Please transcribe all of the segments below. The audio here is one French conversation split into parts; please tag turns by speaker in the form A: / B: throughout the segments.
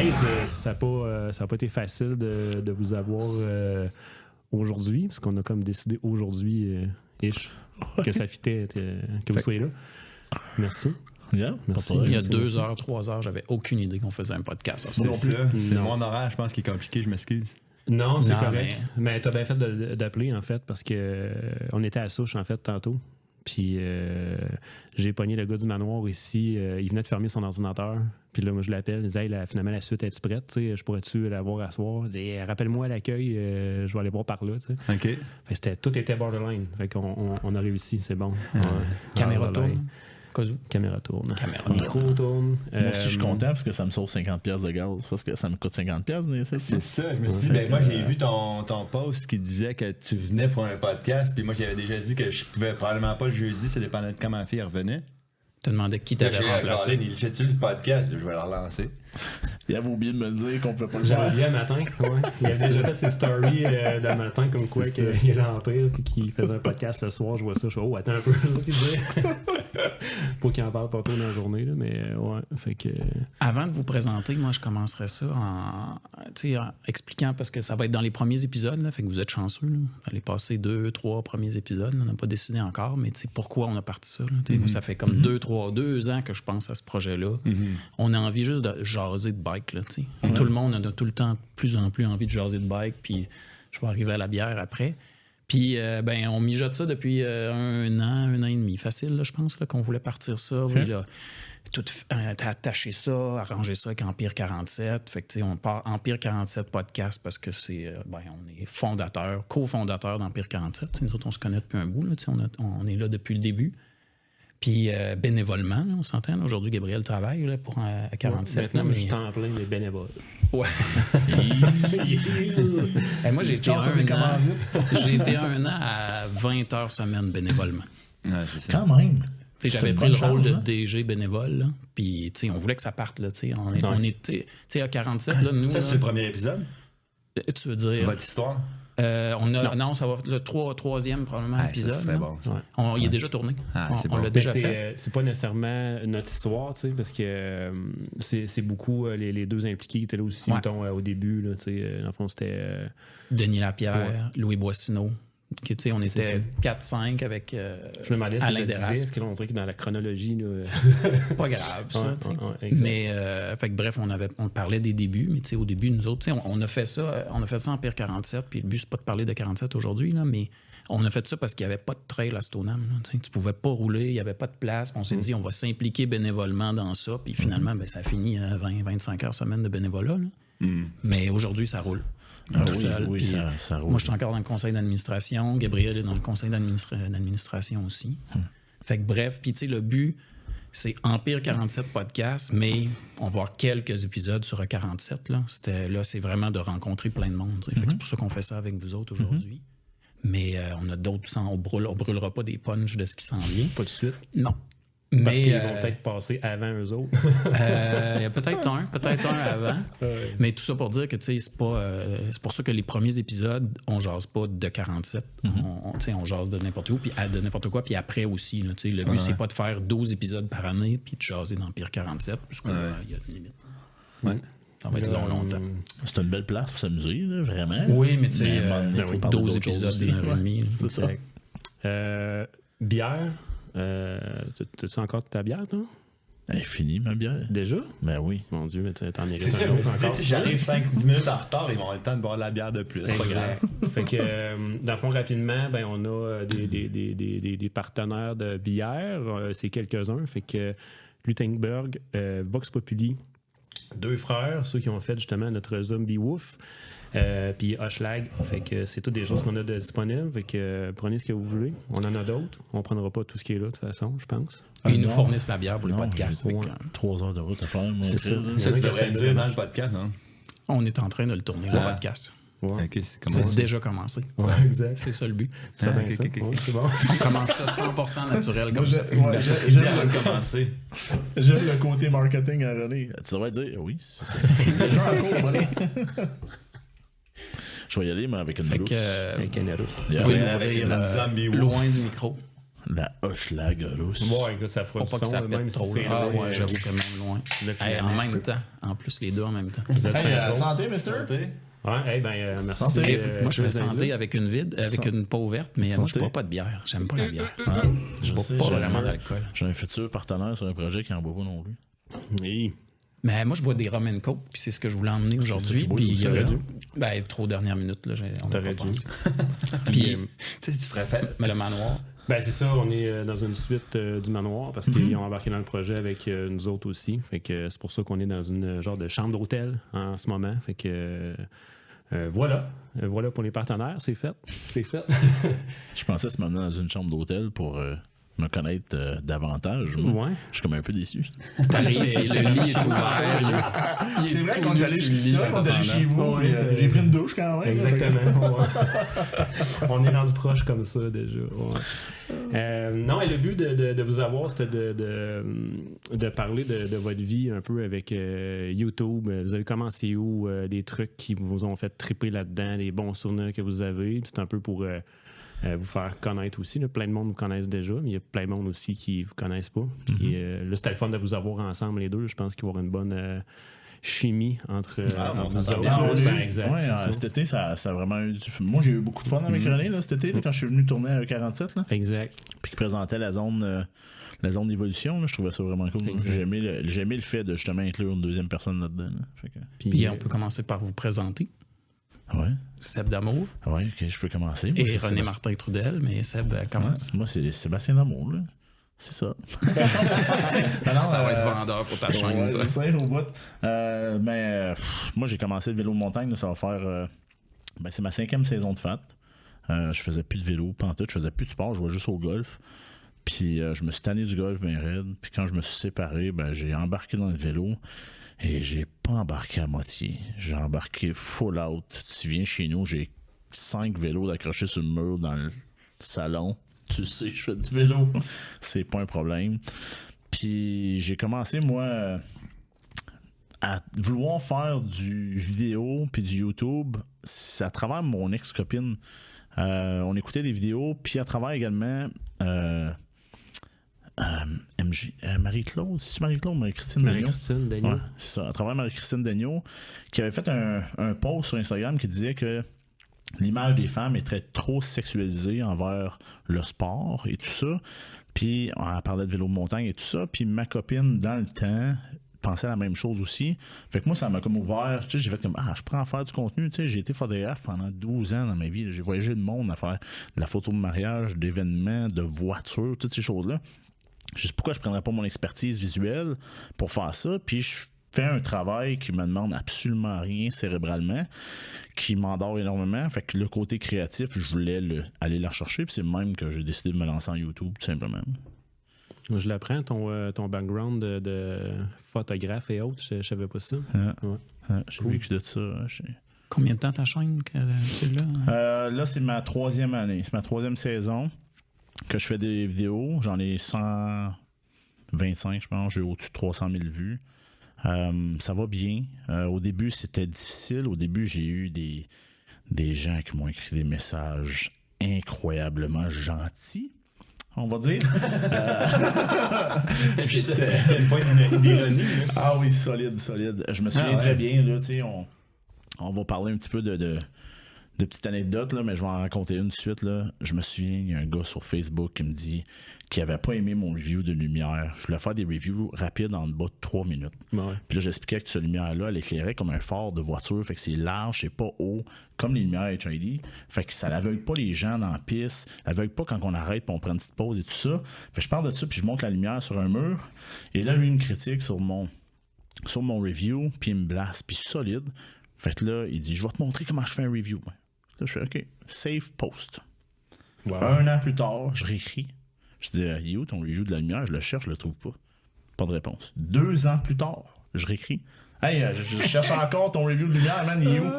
A: Guys, ça n'a pas été facile de vous avoir aujourd'hui, parce qu'on a comme décidé aujourd'hui, que ça fitait, que vous soyez là. Merci.
B: Yeah,
A: Merci.
C: Il y a 2 heures, 3 heures, j'avais aucune idée qu'on faisait un podcast.
D: C'est ça. C'est mon horaire, je pense, qui est compliqué, je m'excuse.
A: Non, c'est correct. Mais t'as bien fait d'appeler, en fait, parce que on était à Souche, en fait, tantôt. Puis j'ai pogné le gars du manoir ici. Il venait de fermer son ordinateur. Puis là, moi, je l'appelle. Je disais, hey, finalement, la suite, es-tu prête? T'sais, je pourrais-tu la voir à soir? Il dit, hey, rappelle-moi à l'accueil. Je vais aller voir par là. T'sais.
D: OK.
A: Fait que tout était borderline. Fait qu'on a réussi. C'est bon.
C: Caméra tourne.
A: Caméra tourne. Micro tourne.
B: Moi aussi, je suis content parce que ça me sauve 50$ de gaz. Parce que ça me coûte 50$.
D: C'est ça. Je me suis dit, moi, j'ai vu ton post qui disait que tu venais pour un podcast. Puis moi, j'avais déjà dit que je pouvais probablement pas le jeudi. Ça dépendait de quand ma fille revenait.
C: Tu te demandais qui t'avait remplacé.
D: Il fait-tu le podcast? Je vais le relancer.
B: Il avait oublié de me le dire qu'on peut pas le
A: J'ai
B: faire.
A: oublié un matin. Ouais. Il avait déjà fait ses stories le matin, comme quoi qu'il est l'Empire et qu'il faisait un podcast le soir. Je vois ça. Je fais, attends un peu. Pour qu'il en parle pas trop dans la journée. Là, mais ouais. Fait que...
C: Avant de vous présenter, moi, je commencerai ça en expliquant, parce que ça va être dans les premiers épisodes. Là, fait que vous êtes chanceux. Là. Vous allez passer 2, 3 premiers épisodes. Là, on n'a pas décidé encore, mais pourquoi on a parti ça. Là, moi, ça fait comme 2 ans que je pense à ce projet-là. On a envie juste de jaser de bike. Là, tout le monde a tout le temps de plus en plus envie de jaser de bike, puis je vais arriver à la bière après. Puis, on mijote ça depuis 1 an et demi. Facile, là, je pense, là, qu'on voulait partir ça. Puis, là, tout attacher ça, arranger ça avec Empire 47. Fait que, on part Empire 47 podcast parce que c'est, on est fondateur, cofondateur d'Empire 47. Nous autres, on se connaît depuis un bout. Là, on est là depuis le début. Puis bénévolement, là, on s'entend. Là, aujourd'hui, Gabriel travaille là, pour 47.
A: Ouais, maintenant, je suis en plein des bénévoles.
C: Ouais. Moi, j'ai été un an à 20 heures semaine bénévolement.
D: Ouais, c'est ça.
B: Quand même.
C: J'avais pris le rôle de DG bénévole. Là. Puis on voulait que ça parte. Là, on était à 47. Là, nous,
D: ça, c'est le premier épisode?
C: Tu veux dire...
D: Votre histoire?
C: Non, ça va être le troisième probablement épisode.
D: Ça bon,
C: il est déjà tourné.
D: On
C: l'a déjà fait.
A: C'est pas nécessairement notre histoire, parce que c'est beaucoup les deux impliqués qui étaient là aussi, mettons, au début. Là, dans le fond, c'était...
C: Denis Lapierre, Louis Boissineau. On était 4-5 avec
A: je me demandais si je disais, parce que là, on dirait que dans la chronologie... Là,
C: pas grave, ça. Mais, bref, on parlait des débuts, mais au début, nous autres, on a fait ça en Empire 47, puis le but, c'est pas de parler de 47 aujourd'hui, là, mais on a fait ça parce qu'il n'y avait pas de trail à Stoneham. Tu pouvais pas rouler, il n'y avait pas de place. On s'est dit, on va s'impliquer bénévolement dans ça, puis finalement, ça a fini 20-25 heures semaine de bénévolat. Là. Mais aujourd'hui, ça roule. Seul, ça roule. Moi, je suis encore dans le conseil d'administration. Gabriel est dans le conseil d'administration aussi. Fait que bref, puis tu sais, le but, c'est Empire 47 podcast, mais on va avoir quelques épisodes sur 47. Là, c'est vraiment de rencontrer plein de monde. Fait que c'est pour ça qu'on fait ça avec vous autres aujourd'hui. Mais on a d'autres, on brûlera pas des punchs de ce qui s'en vient.
A: Pas de suite.
C: Non.
A: Parce qu'ils vont peut-être passer avant eux autres.
C: Il y a peut-être un avant. Mais tout ça pour dire que c'est pour ça que les premiers épisodes, on jase pas de 47. On jase de n'importe où, puis de n'importe quoi, puis après aussi. Là, le but, c'est pas de faire 12 épisodes par année, puis de jaser d'Empire 47, puisqu'il y a une limite.
D: Ouais.
C: Ça va être longtemps.
B: C'est une belle place pour s'amuser, là, vraiment.
C: Oui, mais tu sais, 12 épisodes d'une heure et demie.
A: C'est ça. Bière. T'as-tu encore ta bière, toi?
B: Elle est finie, ma bière.
A: Déjà?
B: Ben oui.
A: Mon Dieu, mais t'en mérites.
D: C'est ça, si j'arrive 5-10 minutes en retard, ils vont avoir le temps de boire de la bière de plus. C'est pas grave.
A: Fait que, dans le fond, rapidement, on a des partenaires de bière. C'est quelques-uns. Fait que Lutengberg, Vox Populi, 2 frères, ceux qui ont fait justement notre Zombie Wolf. Puis Hochelag, fait que c'est toutes des choses qu'on a de disponibles. Fait que prenez ce que vous voulez. On en a d'autres. On prendra pas tout ce qui est là de toute façon, je pense.
C: Ils nous fournissent la bière pour le podcast.
B: 3 heures de route à faire.
A: C'est ça.
D: Ça, tu devrais le dire dans le podcast, non?
C: On est en train de le tourner, le podcast.
A: Ouais.
D: Okay,
C: c'est déjà commencé.
A: Ouais, exact.
C: C'est ça le but.
A: C'est bien ça. Ouais, c'est bon.
C: On commence ça 100% naturel comme ça.
D: Qu'est-ce qu'il dit avant de commencer?
B: J'aime le côté marketing à René. Tu devrais dire oui, c'est ça. Déjà en cours, René. Je vais y aller, mais avec une rousse.
C: Avec une
B: rousse.
C: Vous pouvez l'ouvrir loin du micro.
B: La Hochelag russe.
A: Ouais, écoute, ça fera
C: Pour
A: du
C: pas que
A: son,
C: ça
A: même
C: pète
A: si
C: trop.
A: c'est
C: Ah
A: loin,
C: ouais, j'avoue que même loin.
A: le
C: Hey, en
A: final.
C: même temps. En plus, les deux en même temps.
A: Vous êtes synchro.
B: Santé, mister.
A: Ouais, merci.
B: Santé.
C: Hey, moi, je fais
A: Chris
C: santé
A: Dingley.
C: avec une vide, avec une peau ouverte, mais moi, je bois pas de bière. J'aime pas la bière. Je bois
B: sais,
C: pas
B: j'ai
C: vraiment
B: un-
C: d'alcool.
B: J'ai un futur partenaire sur un projet qui en boit pas non plus.
A: Oui.
C: Mais moi, je bois des rum and coke, puis c'est ce que je voulais emmener aujourd'hui.
B: beau,
C: Puis,
B: t'aurais dû.
C: ben, trop dernière minute, là, on n'a
A: T'aurais
C: pas
A: dû.
C: pensé.
A: Puis,
C: Puis,
D: Tu sais, tu ferais fait.
C: mais le manoir,
A: ben c'est ça, on est dans une suite du manoir parce qu'ils ont embarqué dans le projet avec nous autres aussi. Fait que c'est pour ça qu'on est dans une genre de chambre d'hôtel en ce moment. Fait que voilà. Voilà pour les partenaires, c'est fait. C'est fait.
B: Je pensais que tu m'amenais dans une chambre d'hôtel pour me connaître davantage. Moi.
A: Ouais.
B: Je suis comme un peu déçu.
C: t'arrives, le lit est ouvert.
B: C'est vrai
C: tout
B: qu'on
C: nu
B: est allé
C: sur le lit
B: c'est vrai qu'on est allé chez vous.
A: Ouais,
B: J'ai pris une douche quand même.
A: Exactement. Ouais. On est rendu proche comme ça déjà. Ouais. Non, et le but de vous avoir, c'était de parler de votre vie un peu avec YouTube. Vous avez commencé où? Des trucs qui vous ont fait triper là-dedans, les bons souvenirs que vous avez. C'est un peu pour vous faire connaître aussi. Là. Plein de monde vous connaissent déjà, mais il y a plein de monde aussi qui vous connaissent pas. Puis, là, c'était le fun de vous avoir ensemble les deux. Je pense qu'il va y avoir une bonne chimie entre
D: on
A: vous
D: s'entend
A: autres.
D: bien.
A: là.
B: oui.
A: Ben, exact,
B: Ouais,
A: c'est ça.
B: cet été, ça a vraiment eu Moi, j'ai eu beaucoup de fun dans mes chroniques là, cet été, là, quand je suis venu tourner à E47, là,
A: Exact.
B: puis qui présentait la zone d'évolution. Là, je trouvais ça vraiment cool.
A: Exact.
B: J'ai aimé le fait de justement inclure une deuxième personne là-dedans. Là. Fait que,
C: Puis, on peut commencer par vous présenter.
B: ouais,
C: Seb D'Amour
B: ouais, ok, je peux commencer. Moi,
C: et
B: c'est
C: René
B: Sébastien-
C: Martin Trudel, mais Seb commence.
B: Ouais, moi, c'est Sébastien Damour, là. C'est ça.
C: Ça va être vendeur pour ta chaîne,
B: Ouais,
C: ça.
B: je sais, au bout. Moi, j'ai commencé le vélo de montagne, là, ça va faire. C'est ma 5e saison de FAT. Je faisais plus de vélo, pantoute, je faisais plus de sport, je jouais juste au golf. Puis je me suis tanné du golf bien raide. Puis quand je me suis séparé, j'ai embarqué dans le vélo et j'ai pas embarqué à moitié. J'ai embarqué full out. Tu viens chez nous, j'ai 5 vélos d'accrocher sur le mur dans le salon. Tu sais, je fais du vélo. C'est pas un problème. Puis j'ai commencé, moi, à vouloir faire du vidéo puis du YouTube. C'est à travers mon ex-copine. On écoutait des vidéos, puis à travers également Marie-Claude, c'est-tu Marie-Claude ou Marie-Christine Dagnon?
A: Marie-Christine Dagnon.
B: Ouais, c'est ça. À travers Marie-Christine Dagnon, qui avait fait un post sur Instagram qui disait que l'image des femmes est trop sexualisée envers le sport et tout ça. Puis on parlait de vélo de montagne et tout ça. Puis ma copine, dans le temps, pensait à la même chose aussi. Fait que moi, ça m'a comme ouvert. Tu sais, j'ai fait comme, je prends à faire du contenu. Tu sais, j'ai été photographe pendant 12 ans dans ma vie. J'ai voyagé le monde à faire de la photo de mariage, d'événements, de voitures, toutes ces choses-là. Je sais pourquoi je ne prendrais pas mon expertise visuelle pour faire ça. Puis je fais un travail qui me demande absolument rien cérébralement, qui m'endort énormément. Fait que le côté créatif, je voulais aller la rechercher. Puis c'est même que j'ai décidé de me lancer en YouTube, tout simplement.
A: Je l'apprends, ton background de photographe et autres. Je savais pas ça.
B: J'ai vécu de ça.
C: Combien de temps ta chaîne que tu là?
B: Là, c'est ma 3e année. C'est ma 3e saison que je fais des vidéos. J'en ai 125, je pense. J'ai au-dessus de 300 000 vues. Ça va bien. Au début, c'était difficile. Au début, j'ai eu des gens qui m'ont écrit des messages incroyablement gentils, on va dire.
D: C'était une pointe d'ironie.
B: Ah oui, solide. Je me souviens très bien, là, tu sais, on va parler un petit peu de petites anecdotes, là, mais je vais en raconter une de suite. Là. Je me souviens, il y a un gars sur Facebook qui me dit qu'il n'avait pas aimé mon review de lumière. Je voulais faire des reviews rapides en bas de 3 minutes.
A: Ouais.
B: Puis là, j'expliquais que cette lumière-là, elle éclairait comme un phare de voiture. Fait que c'est large, c'est pas haut, comme les lumières HID. Fait que ça l'aveugle pas les gens dans la piste. Ça l'aveugle pas quand on arrête et on prend une petite pause et tout ça. Fait que je parle de ça, puis je monte la lumière sur un mur. Et là, lui, il me critique sur mon review, puis il me blasse, puis solide. Fait que là, il dit, je vais te montrer comment je fais un review. Là, je fais, OK, save post.
A: Wow.
B: 1 an plus tard, je réécris. Je dis, il est où ton review de la lumière? Je le cherche, je le trouve pas. Pas de réponse. 2 ans plus tard, je réécris. Hey, je cherche encore ton review de lumière, man, il est où?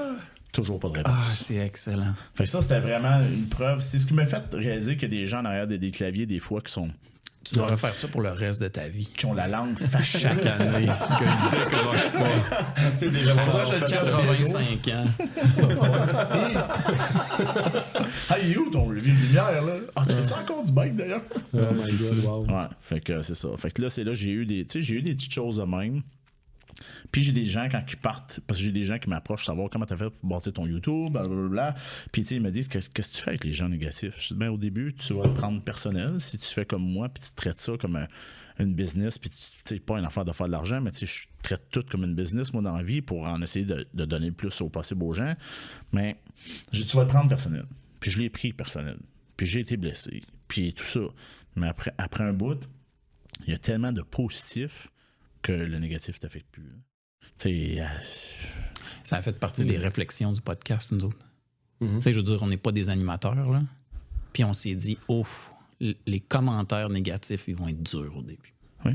B: Toujours pas de réponse.
C: Ah, c'est excellent.
B: Fait que ça, c'était vraiment une preuve. C'est ce qui m'a fait réaliser qu'il y a des gens derrière des claviers, des fois,
C: Tu devrais faire ça pour le reste de ta vie.
B: qui ont la langue fâchée.
C: Chaque année. Que je décroche pas.
D: T'es déjà
C: À
D: bon.
C: 85 ans.
B: Hey, il est où ton review de lumière, là? Ah, tu fais encore du bike, d'ailleurs?
A: Oh my God, wow.
B: Ouais, fait que c'est ça. Fait que là, j'ai eu des petites choses de même. Puis j'ai des gens, quand ils partent, parce que j'ai des gens qui m'approchent savoir comment t'as fait pour bâtir ton YouTube, blablabla. Puis ils me disent, qu'est-ce que tu fais avec les gens négatifs? Je dis, ben au début, tu vas le prendre personnel. Si tu fais comme moi, puis tu traites ça comme une business, puis tu sais, pas une affaire de faire de l'argent, mais tu sais, je traite tout comme une business, moi, dans la vie, pour en essayer de donner le plus au possible aux gens. Mais tu vas le prendre personnel. Puis je l'ai pris personnel. Puis j'ai été blessé. Puis tout ça. Mais après un bout, il y a tellement de positifs que le négatif t'affecte plus. Tu sais,
C: ça a fait partie des réflexions du podcast, nous autres. Tu sais, je veux dire, on n'est pas des animateurs, là. Puis on s'est dit, les commentaires négatifs, ils vont être durs au début.
B: Oui.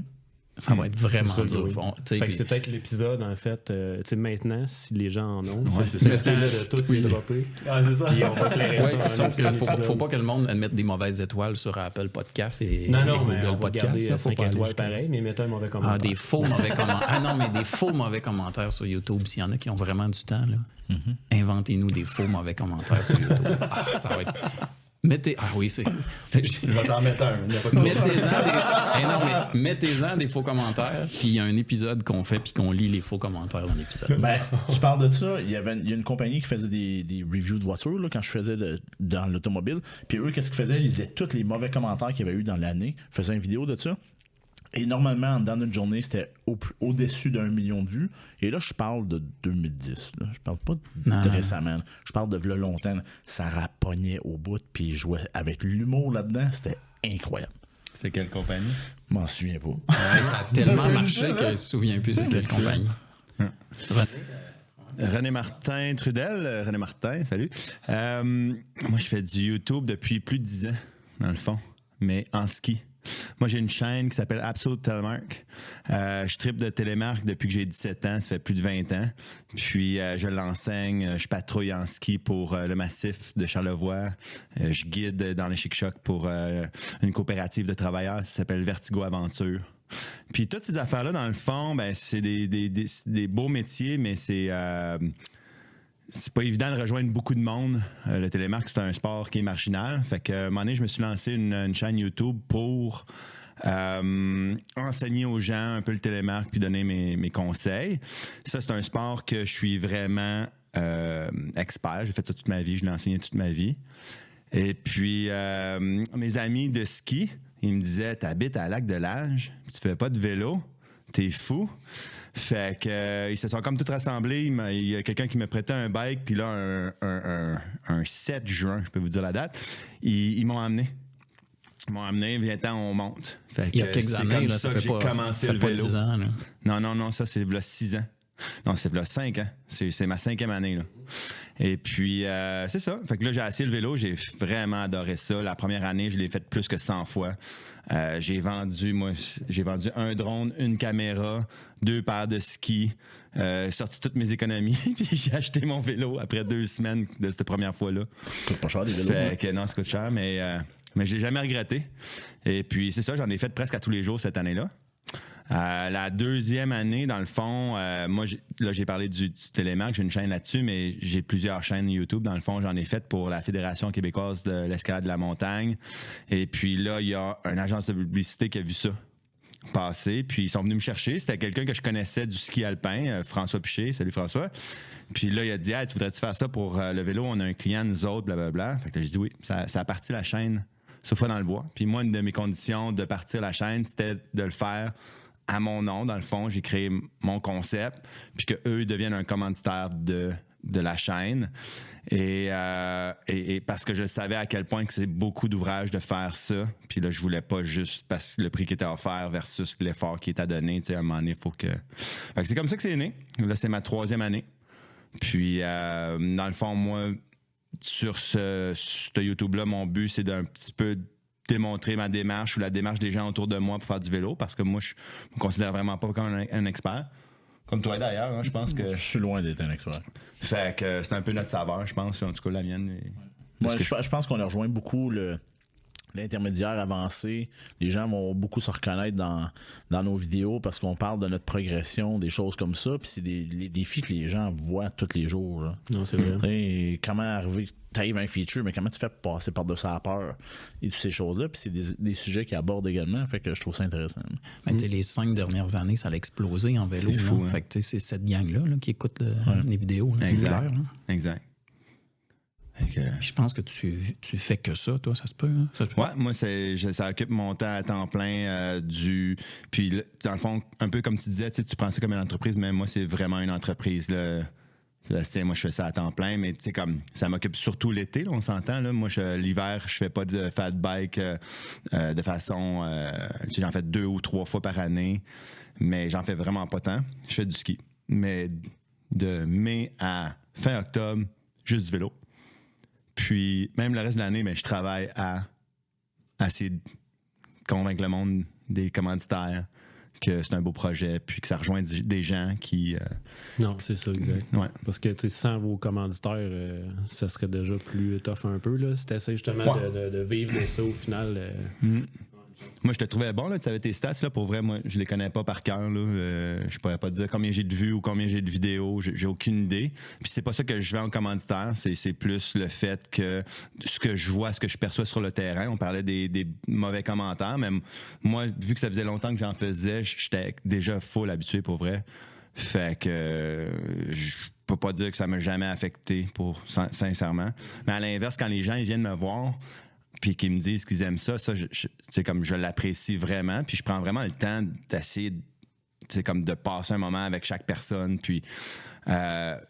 C: Ça va être vraiment
A: Ça,
C: dur.
A: oui. Fait que c'est peut-être l'épisode, en fait, tu sais, maintenant, si les gens en ont, c'est le temps de tout les dropper.
D: Ah, c'est ça.
A: Puis on va éclairer ça.
C: Sauf qu'il ne faut pas que le monde mette des mauvaises étoiles sur Apple Podcast et
A: Non,
C: et
A: mais
C: Google
A: on va
C: Podcast.
A: garder
C: Ça, faut
A: 5
C: pas aller
A: étoiles
C: jusqu'à là.
A: pareil, mais mettez un mauvais commentaire.
C: Des faux mauvais commentaires. Ah non, mais des faux mauvais commentaires sur YouTube. S'il y en a qui ont vraiment du temps, là, inventez-nous des faux mauvais commentaires sur YouTube. Ah, ça va être... Ah oui, c'est...
D: Je vais t'en mettre un. Il y a pas de
C: Mettez-en des faux commentaires, puis il y a un épisode qu'on fait, puis qu'on lit les faux commentaires dans l'épisode.
B: Ben, tu parles de ça, il y a une compagnie qui faisait des reviews de voitures là, quand je faisais dans l'automobile. Puis eux, qu'est-ce qu'ils faisaient? Ils lisaient tous les mauvais commentaires qu'il y avait eu dans l'année, faisaient une vidéo de ça. Et normalement, dans notre journée, c'était au-dessus d'1 million de vues. Et là, je parle de 2010. Là. Je parle pas de récemment. Là. Je parle de v'là longtemps. Là. Ça rapognait au bout, puis ils jouaient avec l'humour là-dedans. C'était incroyable.
D: C'est quelle compagnie?
B: Je m'en souviens pas.
C: Ouais, ça a tellement marché que je me souviens plus c'est quelle compagnie.
D: René Martin Trudel. René Martin, salut. Moi, je fais du YouTube depuis plus de 10 ans, dans le fond, mais en ski. Moi, j'ai une chaîne qui s'appelle Absolute Telemark. Je tripe de télémarque depuis que j'ai 17 ans. Ça fait plus de 20 ans. Puis, je l'enseigne. Je patrouille en ski pour le massif de Charlevoix. Je guide dans les Chic-Chocs pour une coopérative de travailleurs. Ça s'appelle Vertigo Aventure. Puis, toutes ces affaires-là, dans le fond, ben, c'est des beaux métiers, mais c'est pas évident de rejoindre beaucoup de monde. Le télémarque, c'est un sport qui est marginal. Fait que, à un moment donné, je me suis lancé une chaîne YouTube pour enseigner aux gens un peu le télémarque puis donner mes conseils. Ça, c'est un sport que je suis vraiment expert. J'ai fait ça toute ma vie. Je l'ai enseigné toute ma vie. Et puis, mes amis de ski, ils me disaient, t'habites à Lac-de-Lage, tu fais pas de vélo, t'es fou. Fait que ils se sont comme tous rassemblés. Il y a quelqu'un qui me prêtait un bike, puis là, un 7 juin, je peux vous dire la date, ils m'ont amené. Ils m'ont amené, viens-t'en, on monte. Fait
C: Il y a quelques années, là, ça fait
D: j'ai
C: pas,
D: commencé
C: ça
D: le
C: fait pas
D: vélo.
C: 10 ans. Là.
D: Non, ça, c'est là 6 ans. Non, c'est là 5 ans. C'est ma 5e année, là. Et puis, c'est ça. Fait que là, j'ai essayé le vélo. J'ai vraiment adoré ça. La première année, je l'ai fait plus que 100 fois. J'ai vendu un drone, une caméra, 2 paires de skis, sorti toutes mes économies, puis j'ai acheté mon vélo après 2 semaines de cette première fois-là.
B: Ça coûte pas cher, les vélos.
D: Fait que non, ça coûte cher, mais je l'ai jamais regretté. Et puis, c'est ça, j'en ai fait presque à tous les jours cette année-là. La deuxième année, dans le fond, moi, j'ai parlé du télémarque, j'ai une chaîne là-dessus, mais j'ai plusieurs chaînes YouTube. Dans le fond, j'en ai fait pour la Fédération québécoise de l'escalade de la montagne. Et puis là, il y a une agence de publicité qui a vu ça passer, puis ils sont venus me chercher. C'était quelqu'un que je connaissais du ski alpin, François Piché. Salut François. Puis là, il a dit, hey, tu voudrais-tu faire ça pour le vélo? On a un client, nous autres, blablabla. Fait que là, j'ai dit oui. Ça a parti la chaîne, sauf fois dans le bois. Puis moi, une de mes conditions de partir la chaîne, c'était de le faire à mon nom, dans le fond. J'ai créé mon concept, puis qu'eux deviennent un commanditaire de la chaîne. Et parce que je savais à quel point que c'est beaucoup d'ouvrage de faire ça. Puis là, je voulais pas juste parce que le prix qui était offert versus l'effort qui est à donner. Tu sais, à un moment donné, il faut que... Fait que c'est comme ça que c'est né. Là, c'est ma 3e année. Puis, dans le fond, moi, sur ce YouTube-là, mon but, c'est d'un petit peu démontrer ma démarche ou la démarche des gens autour de moi pour faire du vélo, parce que moi, je me considère vraiment pas comme un expert. Comme toi d'ailleurs, hein, je pense que...
B: Je suis loin d'être un expert.
D: Fait que c'est un peu notre saveur, je pense, en tout cas la mienne.
B: Moi, je pense qu'on a rejoint beaucoup l'intermédiaire avancé, les gens vont beaucoup se reconnaître dans nos vidéos parce qu'on parle de notre progression, des choses comme ça. Puis c'est les défis que les gens voient tous les jours. Là.
A: Non, c'est vrai.
B: T'sais, comment arriver, t'arrives à un feature, mais comment tu fais pour passer par-dessus la peur et toutes ces choses-là. Puis c'est des sujets qu'ils abordent également. Fait que je trouve ça intéressant.
C: Ben, les 5 dernières années, ça a explosé en vélo.
D: C'est fou,
C: là.
D: hein?
C: Fait que c'est cette gang-là qui écoute les vidéos. Là, c'est
D: Exact.
C: clair, là.
D: Exact.
C: Puis je pense que tu fais que ça, toi, ça se peut. Hein? Ça se peut.
D: Ouais, moi, ça occupe mon temps à temps plein Puis, là, dans le fond, un peu comme tu disais, tu prends ça comme une entreprise, mais moi, c'est vraiment une entreprise. Là. Sébastien, moi, je fais ça à temps plein, mais tu sais, comme ça m'occupe surtout l'été, là, on s'entend. Là. Moi, l'hiver, je fais pas de fat bike de façon. J'en fais 2 ou 3 fois par année, mais j'en fais vraiment pas tant. Je fais du ski. Mais de mai à fin octobre, juste du vélo. Puis, même le reste de l'année, je travaille à essayer de convaincre le monde des commanditaires que c'est un beau projet, puis que ça rejoint des gens qui...
A: Non, c'est ça, exact.
D: Ouais.
A: Parce que sans vos commanditaires, ça serait déjà plus tough un peu. Là, si tu essaies justement de vivre de ça au final.
D: Moi, je te trouvais bon, là, tu avais tes stats, là, pour vrai, moi, je les connais pas par cœur, là. Je pourrais pas te dire combien j'ai de vues ou combien j'ai de vidéos, j'ai aucune idée. Puis c'est pas ça que je vais en commanditaire, c'est plus le fait que ce que je vois, ce que je perçois sur le terrain, on parlait des mauvais commentaires, mais moi, vu que ça faisait longtemps que j'en faisais, j'étais déjà full habitué, pour vrai. Fait que je peux pas dire que ça m'a jamais affecté, sincèrement. Mais à l'inverse, quand les gens ils viennent me voir, puis qu'ils me disent qu'ils aiment ça, c'est comme je l'apprécie vraiment, puis je prends vraiment le temps d'essayer comme de passer un moment avec chaque personne, puis là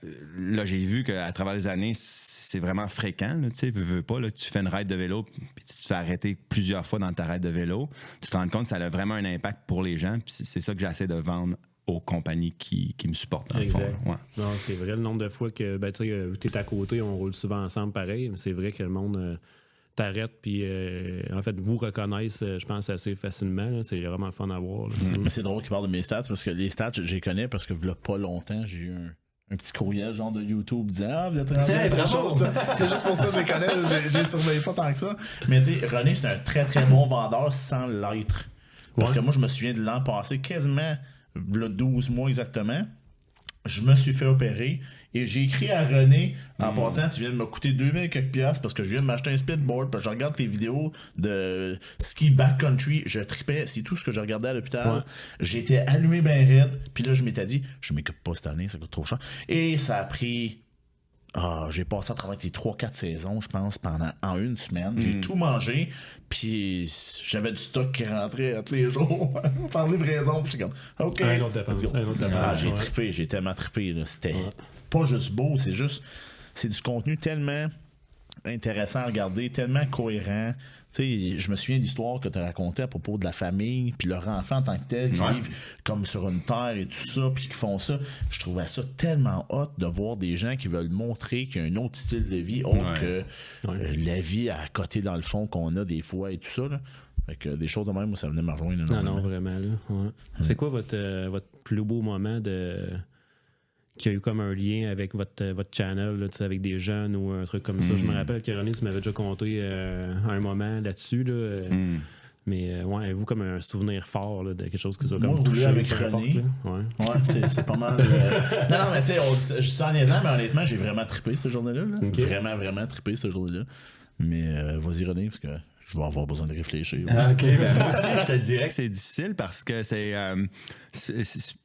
D: j'ai vu qu'à travers les années c'est vraiment fréquent, tu sais, veux pas, là, tu fais une ride de vélo puis tu te fais arrêter plusieurs fois dans ta ride de vélo, tu te rends compte que ça a vraiment un impact pour les gens, puis c'est ça que j'essaie de vendre aux compagnies qui me supportent, dans le fond. Ouais.
A: Non, c'est vrai, le nombre de fois que tu es à côté, on roule souvent ensemble pareil, mais c'est vrai que le monde t'arrête, puis en fait, vous reconnaissent, je pense, assez facilement. Là. C'est vraiment le fun à voir.
B: Mais c'est drôle qu'il parle de mes stats, parce que les stats, je les connais, parce que il y a pas longtemps, j'ai eu un petit courriel genre de YouTube disant « Ah, vous êtes rendu à la chose! » C'est juste pour ça que je les connais, je les surveille pas tant que ça. Mais tu sais, René, c'est un très très bon vendeur sans l'être. Parce que moi, je me souviens de l'an passé, quasiment le 12 mois exactement, je me suis fait opérer et j'ai écrit à René en passant, tu viens de me coûter 2000 quelques piastres parce que je viens de m'acheter un speedboard, parce que je regarde tes vidéos de ski backcountry, je tripais, c'est tout ce que je regardais à l'hôpital. Ouais. J'étais allumé ben raide, puis là je m'étais dit, je m'équipe pas cette année, ça coûte trop cher. Et ça a pris... j'ai passé à travers les 3-4 saisons, je pense, en une semaine. J'ai tout mangé, puis j'avais du stock qui rentrait tous les jours par livraison. J'étais comme, OK.
A: Un autre dépense.
B: J'ai trippé, j'ai tellement trippé. Là. C'était pas juste beau, c'est du contenu tellement intéressant à regarder, tellement cohérent. Tu sais, je me souviens de l'histoire que tu as racontée à propos de la famille, puis leur enfant en tant que tel, qui vivent comme sur une terre et tout ça, puis qui font ça. Je trouvais ça tellement hot de voir des gens qui veulent montrer qu'il y a un autre style de vie autre que la vie à côté dans le fond qu'on a des fois et tout ça. Là. Fait que des choses de même, moi, ça venait me rejoindre énormément.
A: Non, vraiment. Là. Ouais. C'est quoi votre plus beau moment qui a eu comme un lien avec votre channel, là, avec des jeunes ou un truc comme ça? Je me rappelle que René, tu m'avais déjà conté un moment là-dessus. Là, mais vous, comme un souvenir fort là, de quelque chose qui soit comme touché
B: avec René. C'est pas mal. Non, mais tu sais, je suis ça en niaisant, mais honnêtement, j'ai vraiment trippé cette journée-là. Là. Okay. Vraiment, vraiment trippé cette journée-là. Mais vas-y, René, parce que je vais avoir besoin de réfléchir.
D: Ouais. OK, ben moi aussi, je te dirais que c'est difficile parce que c'est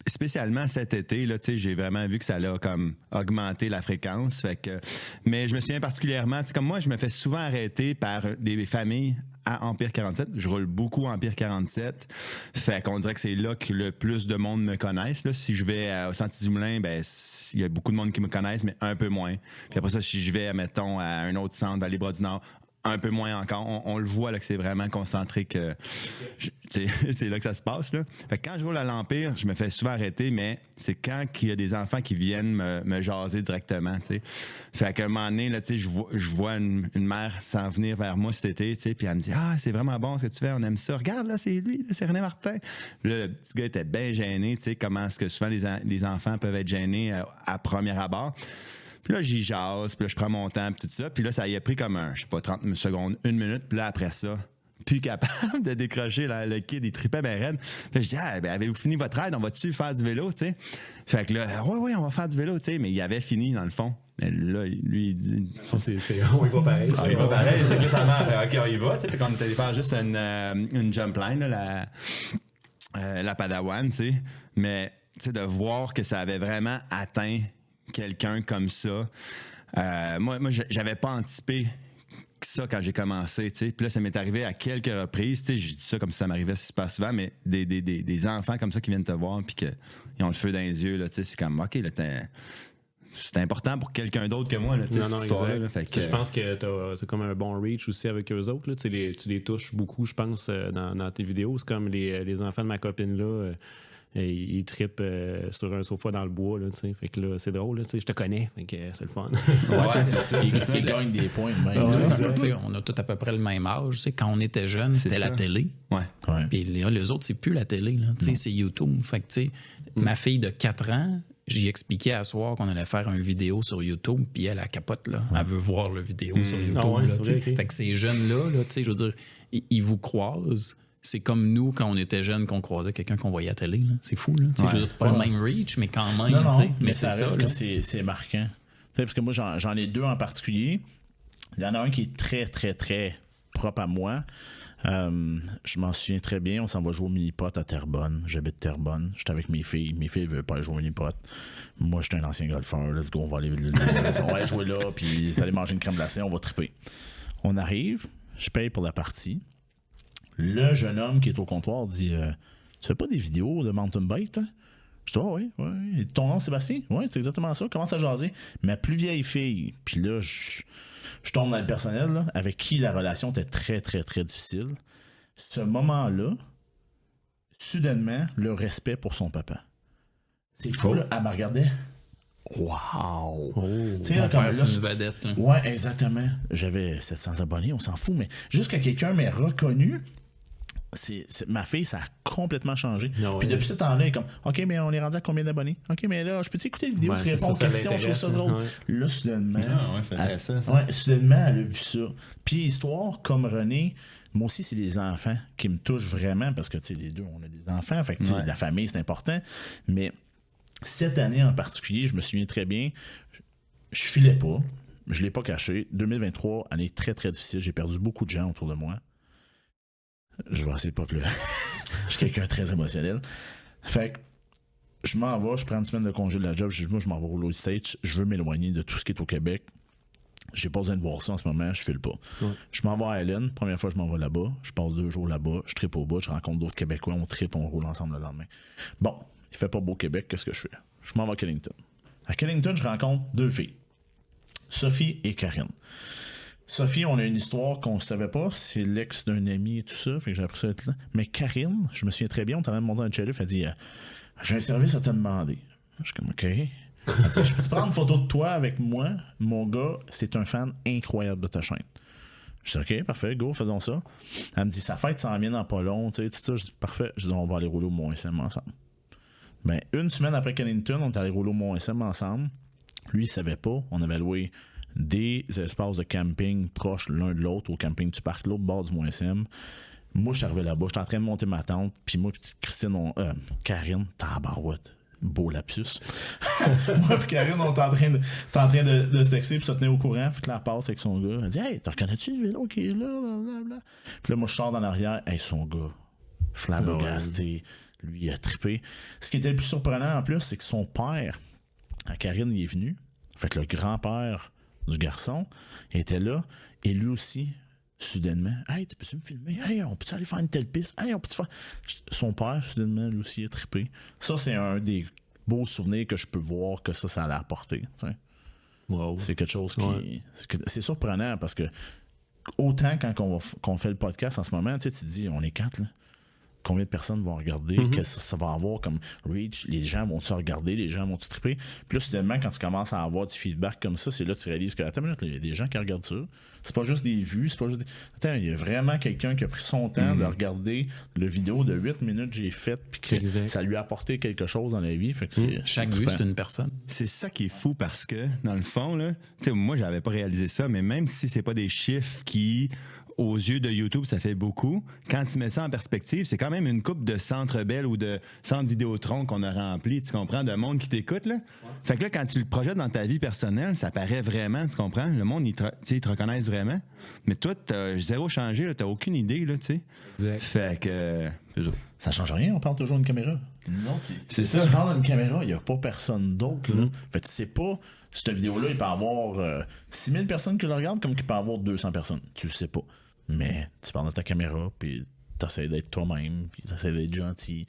D: spécialement cet été, là, j'ai vraiment vu que ça a comme augmenté la fréquence. Fait que, mais je me souviens particulièrement, comme moi, je me fais souvent arrêter par des familles à Empire 47. Je roule beaucoup Empire 47. Fait qu'on dirait que c'est là que le plus de monde me connaisse. Là. Si je vais au Sentier-du-Moulin, ben il y a beaucoup de monde qui me connaissent, mais un peu moins. Puis après ça, si je vais, mettons, à un autre centre, à l'Ibra-du-Nord, un peu moins encore. On le voit là, que c'est vraiment concentré, que c'est là que ça se passe. Là. Fait que quand je roule à l'Empire, je me fais souvent arrêter, mais c'est quand il y a des enfants qui viennent me jaser directement. T'sais. Fait qu'à un moment donné, là, je vois une mère s'en venir vers moi cet été, puis elle me dit « Ah, c'est vraiment bon ce que tu fais, on aime ça. Regarde, là, c'est lui, là, c'est René Martin. » Là, le petit gars était bien gêné, comment est-ce que souvent les enfants peuvent être gênés à premier abord. Puis là, j'y jase, puis là, je prends mon temps, puis tout ça. Puis là, ça y a pris comme 30 secondes, 1 minute. Puis là, après ça, plus capable de décrocher. Le kid, il tripait ben raide. Puis là, je dis, avez-vous fini votre ride? On va-tu faire du vélo, tu sais? Fait que là, oui, on va faire du vélo, tu sais. Mais il avait fini, dans le fond. Mais là, lui, il dit...
A: On y va pareil.
D: On y va pareil, c'est plus ça marche. OK, on y va, tu sais. Fait qu'on est allé faire juste une jump line, là, la Padawan, tu sais. Mais, tu sais, de voir que ça avait vraiment atteint quelqu'un comme ça. Moi, j'avais pas anticipé ça quand j'ai commencé, tu sais. Puis là, ça m'est arrivé à quelques reprises, tu sais. Je dis ça comme si ça m'arrivait super souvent, mais des enfants comme ça qui viennent te voir puis qu'ils ont le feu dans les yeux, là, tu sais. C'est comme, OK, là, c'est important pour quelqu'un d'autre que moi, là, tu sais, cette histoire-là. Là, fait que,
A: je pense que c'est comme un bon reach aussi avec eux autres, là. Tu les touches beaucoup, je pense, dans tes vidéos. C'est comme les enfants de ma copine, là. Ils trippent sur un sofa dans le bois, là, tu sais. Fait que là, c'est drôle, là, tu sais, je te connais, fait que c'est le fun.
B: Ouais, c'est ça. Ils gagnent des points de même.
C: On a tous à peu près le même âge. Tu sais, quand on était jeunes, c'était la télé.
D: Ouais.
C: Puis les autres, c'est plus la télé, là. Tu sais, c'est YouTube. Fait que, tu sais, ma fille de 4 ans, j'y expliquais à soir qu'on allait faire une vidéo sur YouTube, puis elle capote, là. Elle veut voir la vidéo sur YouTube.
A: Ah ouais,
C: là,
A: vrai, okay.
C: Fait que ces jeunes-là, là, tu sais, je veux dire, ils vous croisent. C'est comme nous, quand on était jeunes, qu'on croisait quelqu'un qu'on voyait à la télé. Là. C'est fou, là. Je veux dire, c'est pas le même reach, mais quand même.
B: Non,
C: mais c'est
B: ça
C: ça.
B: Reste que c'est marquant. Parce que moi, j'en ai 2 en particulier. Il y en a un qui est très, très, très propre à moi. Je m'en souviens très bien. On s'en va jouer au mini-pot à Terrebonne. J'habite Terrebonne. J'étais avec mes filles. Mes filles ne veulent pas aller jouer au mini-pot. Moi, j'étais un ancien golfeur. Let's go, on va aller jouer là, puis vous allez manger une crème glacée, on va triper. On arrive, je paye pour la partie. Le jeune homme qui est au comptoir dit tu fais pas des vidéos de mountain bike, toi? Je dis oui. Et ton nom, Sébastien? Oui, c'est exactement ça. Commence à jaser. Ma plus vieille fille, puis là, je tombe dans le personnel, là, avec qui la relation était très, très, très difficile. Ce moment-là, soudainement, le respect pour son papa. C'est cool, elle me regardait. Wow!
C: Tu sais, comme c'est une vedette. Là.
B: Ouais, exactement. J'avais 700 abonnés, on s'en fout, mais juste que quelqu'un m'ait reconnu, ma fille, ça a complètement changé. Puis depuis ce temps-là, elle est comme, OK, mais on est rendu à combien d'abonnés? OK, mais là, je peux-tu écouter la vidéo, tu réponds aux questions, je trouve ça drôle. Là, soudainement, soudainement, elle a vu ça. Puis histoire comme René, moi aussi, c'est les enfants qui me touchent vraiment, parce que, tu sais, les deux, on a des enfants, fait que, la famille, c'est important, mais cette année en particulier, je me souviens très bien, je filais pas, je l'ai pas caché. 2023, année très, très difficile. J'ai perdu beaucoup de gens autour de moi. Je vais essayer de pas pleurer. Je suis quelqu'un de très émotionnel. Fait que je m'en vais, je prends une semaine de congé de la job. Moi, je m'en vais au Rollo Stage. Je veux m'éloigner de tout ce qui est au Québec. J'ai pas besoin de voir ça en ce moment, je file pas. Ouais. Je m'en vais à Hélène. Première fois, je m'en vais là-bas. Je passe 2 jours là-bas. Je trippe au bout. Je rencontre d'autres Québécois. On trippe, on roule ensemble le lendemain. Bon, il fait pas beau Québec. Qu'est-ce que je fais? Je m'en vais à Killington. À Killington, je rencontre 2 filles. Sophie et Karine. Sophie, on a une histoire qu'on ne savait pas. C'est l'ex d'un ami et tout ça. Fait que j'ai appris ça être là. Mais Karine, je me souviens très bien, on était en train de monter un chalet. Elle dit j'ai un service à te demander. Je suis comme OK. Elle dit je peux te prendre une photo de toi avec moi? Mon gars, c'est un fan incroyable de ta chaîne. Je dis OK, parfait, go, faisons ça. Elle me dit sa fête s'en vient dans pas long. Tu sais, tout ça. Je dis parfait. Je dis on va aller rouler au Mont-SM ensemble. Ben, une semaine après Killington, on est allé rouler au Mont-SM ensemble. Lui, il savait pas. On avait loué des espaces de camping proches l'un de l'autre au camping du parc, l'autre bord du Mont-SM. Moi, je suis arrivé là-bas, j'étais en train de monter ma tente, puis moi, Christine, Karine, tabarouette, beau lapsus. Moi puis Karine, on est en train de se texter puis se tenir au courant, fait que là, elle passe avec son gars. Elle dit hey, t'en reconnais-tu le vélo qui est là? Blablabla. Puis là, moi, je sors dans l'arrière, hey, son gars, flabbergasté, lui, il a trippé. Ce qui était le plus surprenant en plus, c'est que son père, à Karine, il est venu. Fait que le grand-père du garçon était là et lui aussi soudainement hey tu peux-tu me filmer, hey on peut-tu aller faire une telle piste, hey on peut-tu faire. Son père soudainement lui aussi a trippé. Ça c'est un des beaux souvenirs que je peux voir que ça allait apporter. Wow. C'est quelque chose qui c'est surprenant parce que autant quand on fait le podcast en ce moment, tu te dis on est 4 là. Combien de personnes vont regarder, qu'est-ce que ça va avoir comme reach, les gens vont-tu regarder, les gens vont-tu triper. Puis là, soudainement, quand tu commences à avoir du feedback comme ça, c'est là que tu réalises que, attends une minute, il y a des gens qui regardent ça. C'est pas juste des vues, c'est pas juste des... Attends, il y a vraiment quelqu'un qui a pris son temps de regarder le vidéo de 8 minutes que j'ai faite, puis que ça lui a apporté quelque chose dans la vie. Fait que
C: chaque vue, c'est une personne.
D: C'est ça qui est fou parce que, dans le fond, là, moi, j'avais pas réalisé ça, mais même si c'est pas des chiffres qui aux yeux de YouTube, ça fait beaucoup. Quand tu mets ça en perspective, c'est quand même une coupe de Centre Bell ou de Centre Vidéotron qu'on a rempli, tu comprends, de monde qui t'écoute, là. Fait que là, quand tu le projettes dans ta vie personnelle, ça paraît vraiment, tu comprends? Le monde, ils te reconnaissent vraiment. Mais toi, t'as zéro changé, là, t'as aucune idée, là, tu sais.
A: Exact.
D: Fait que...
B: Ça change rien, on parle toujours d'une caméra. Non,
D: c'est
B: ça.
D: ça.
B: Tu parles d'une caméra, il n'y a pas personne d'autre. Là. Fait que tu sais pas, cette vidéo-là, il peut y avoir 6000 personnes qui la regardent comme qu'il peut y avoir 200 personnes. Tu le sais pas. Mais tu parles de ta caméra, puis tu essaies d'être toi-même, puis tu essaies d'être gentil.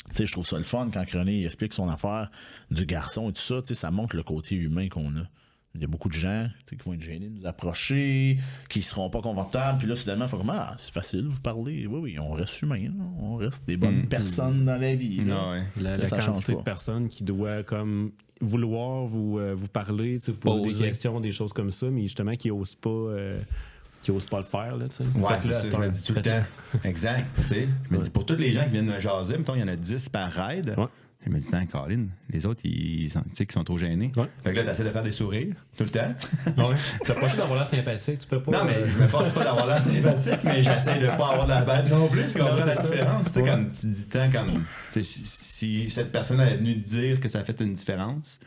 B: Tu sais, je trouve ça le fun quand René explique son affaire du garçon et tout ça. Tu sais, ça montre le côté humain qu'on a. Il y a beaucoup de gens qui vont être gênés de nous approcher, qui ne seront pas confortables. Puis là, soudainement, il faut comme c'est facile, vous parlez. Oui, on reste humain. Là. On reste des bonnes personnes dans la vie.
D: Non, ouais.
A: La quantité de personnes qui doivent comme vouloir vous parler, vous poser des questions, des choses comme ça, mais justement qui n'osent pas. Qui n'osent pas le faire, là, tu sais.
D: Ouais, c'est ça, je me dis tout le temps. Exact, tu sais. Je me dis, pour tous les gens qui viennent me jaser, mettons, il y en a 10 par ride.
A: Ouais.
D: Je me dis, Colin, les autres, ils sont trop gênés.
A: Ouais.
D: Fait que là, t'essaies de faire des sourires tout le temps.
A: Ouais. T'as pas juste d'avoir l'air sympathique, tu peux pas.
D: Non, mais je me force pas d'avoir l'air sympathique, mais j'essaie de pas avoir de la bête non plus. Tu comprends la différence? Tu sais, comme tu dis tant comme. Si cette personne est venue te dire que ça fait une différence.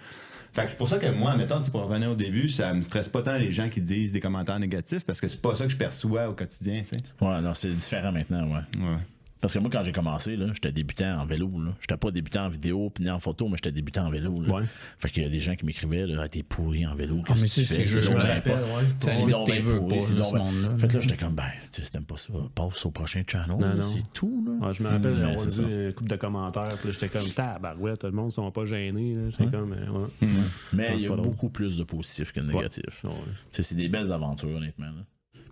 D: Fait que c'est pour ça que moi, mettons, pour revenir au début, ça me stresse pas tant les gens qui disent des commentaires négatifs parce que c'est pas ça que je perçois au quotidien, tu sais.
B: Ouais, non, c'est différent maintenant, ouais. Parce que moi, quand j'ai commencé, là, j'étais débutant en vélo. Là. J'étais pas débutant en vidéo puis ni en photo, mais j'étais débutant en vélo. Là.
A: Ouais.
B: Fait qu'il y a des gens qui m'écrivaient, t'es pourri en vélo.
C: Ah, mais tu sais, je me rappelle,
B: C'est
C: limite, t'es veux pas, ce monde-là.
B: Fait que là, j'étais comme, tu sais, si t'aimes pas ça, passe au prochain channel.
A: Non.
B: C'est tout, là.
A: Ouais, je me rappelle
B: Mais
A: avoir
B: c'est
A: vu une couple de commentaires, puis là, j'étais comme, tabarouette, tout le monde ne sont pas gênés. J'étais comme, ouais.
B: Mais il y a
A: pas drôle.
B: beaucoup plus de positifs que de négatifs.
A: Ouais.
B: Tu sais, c'est des belles aventures, honnêtement. Là.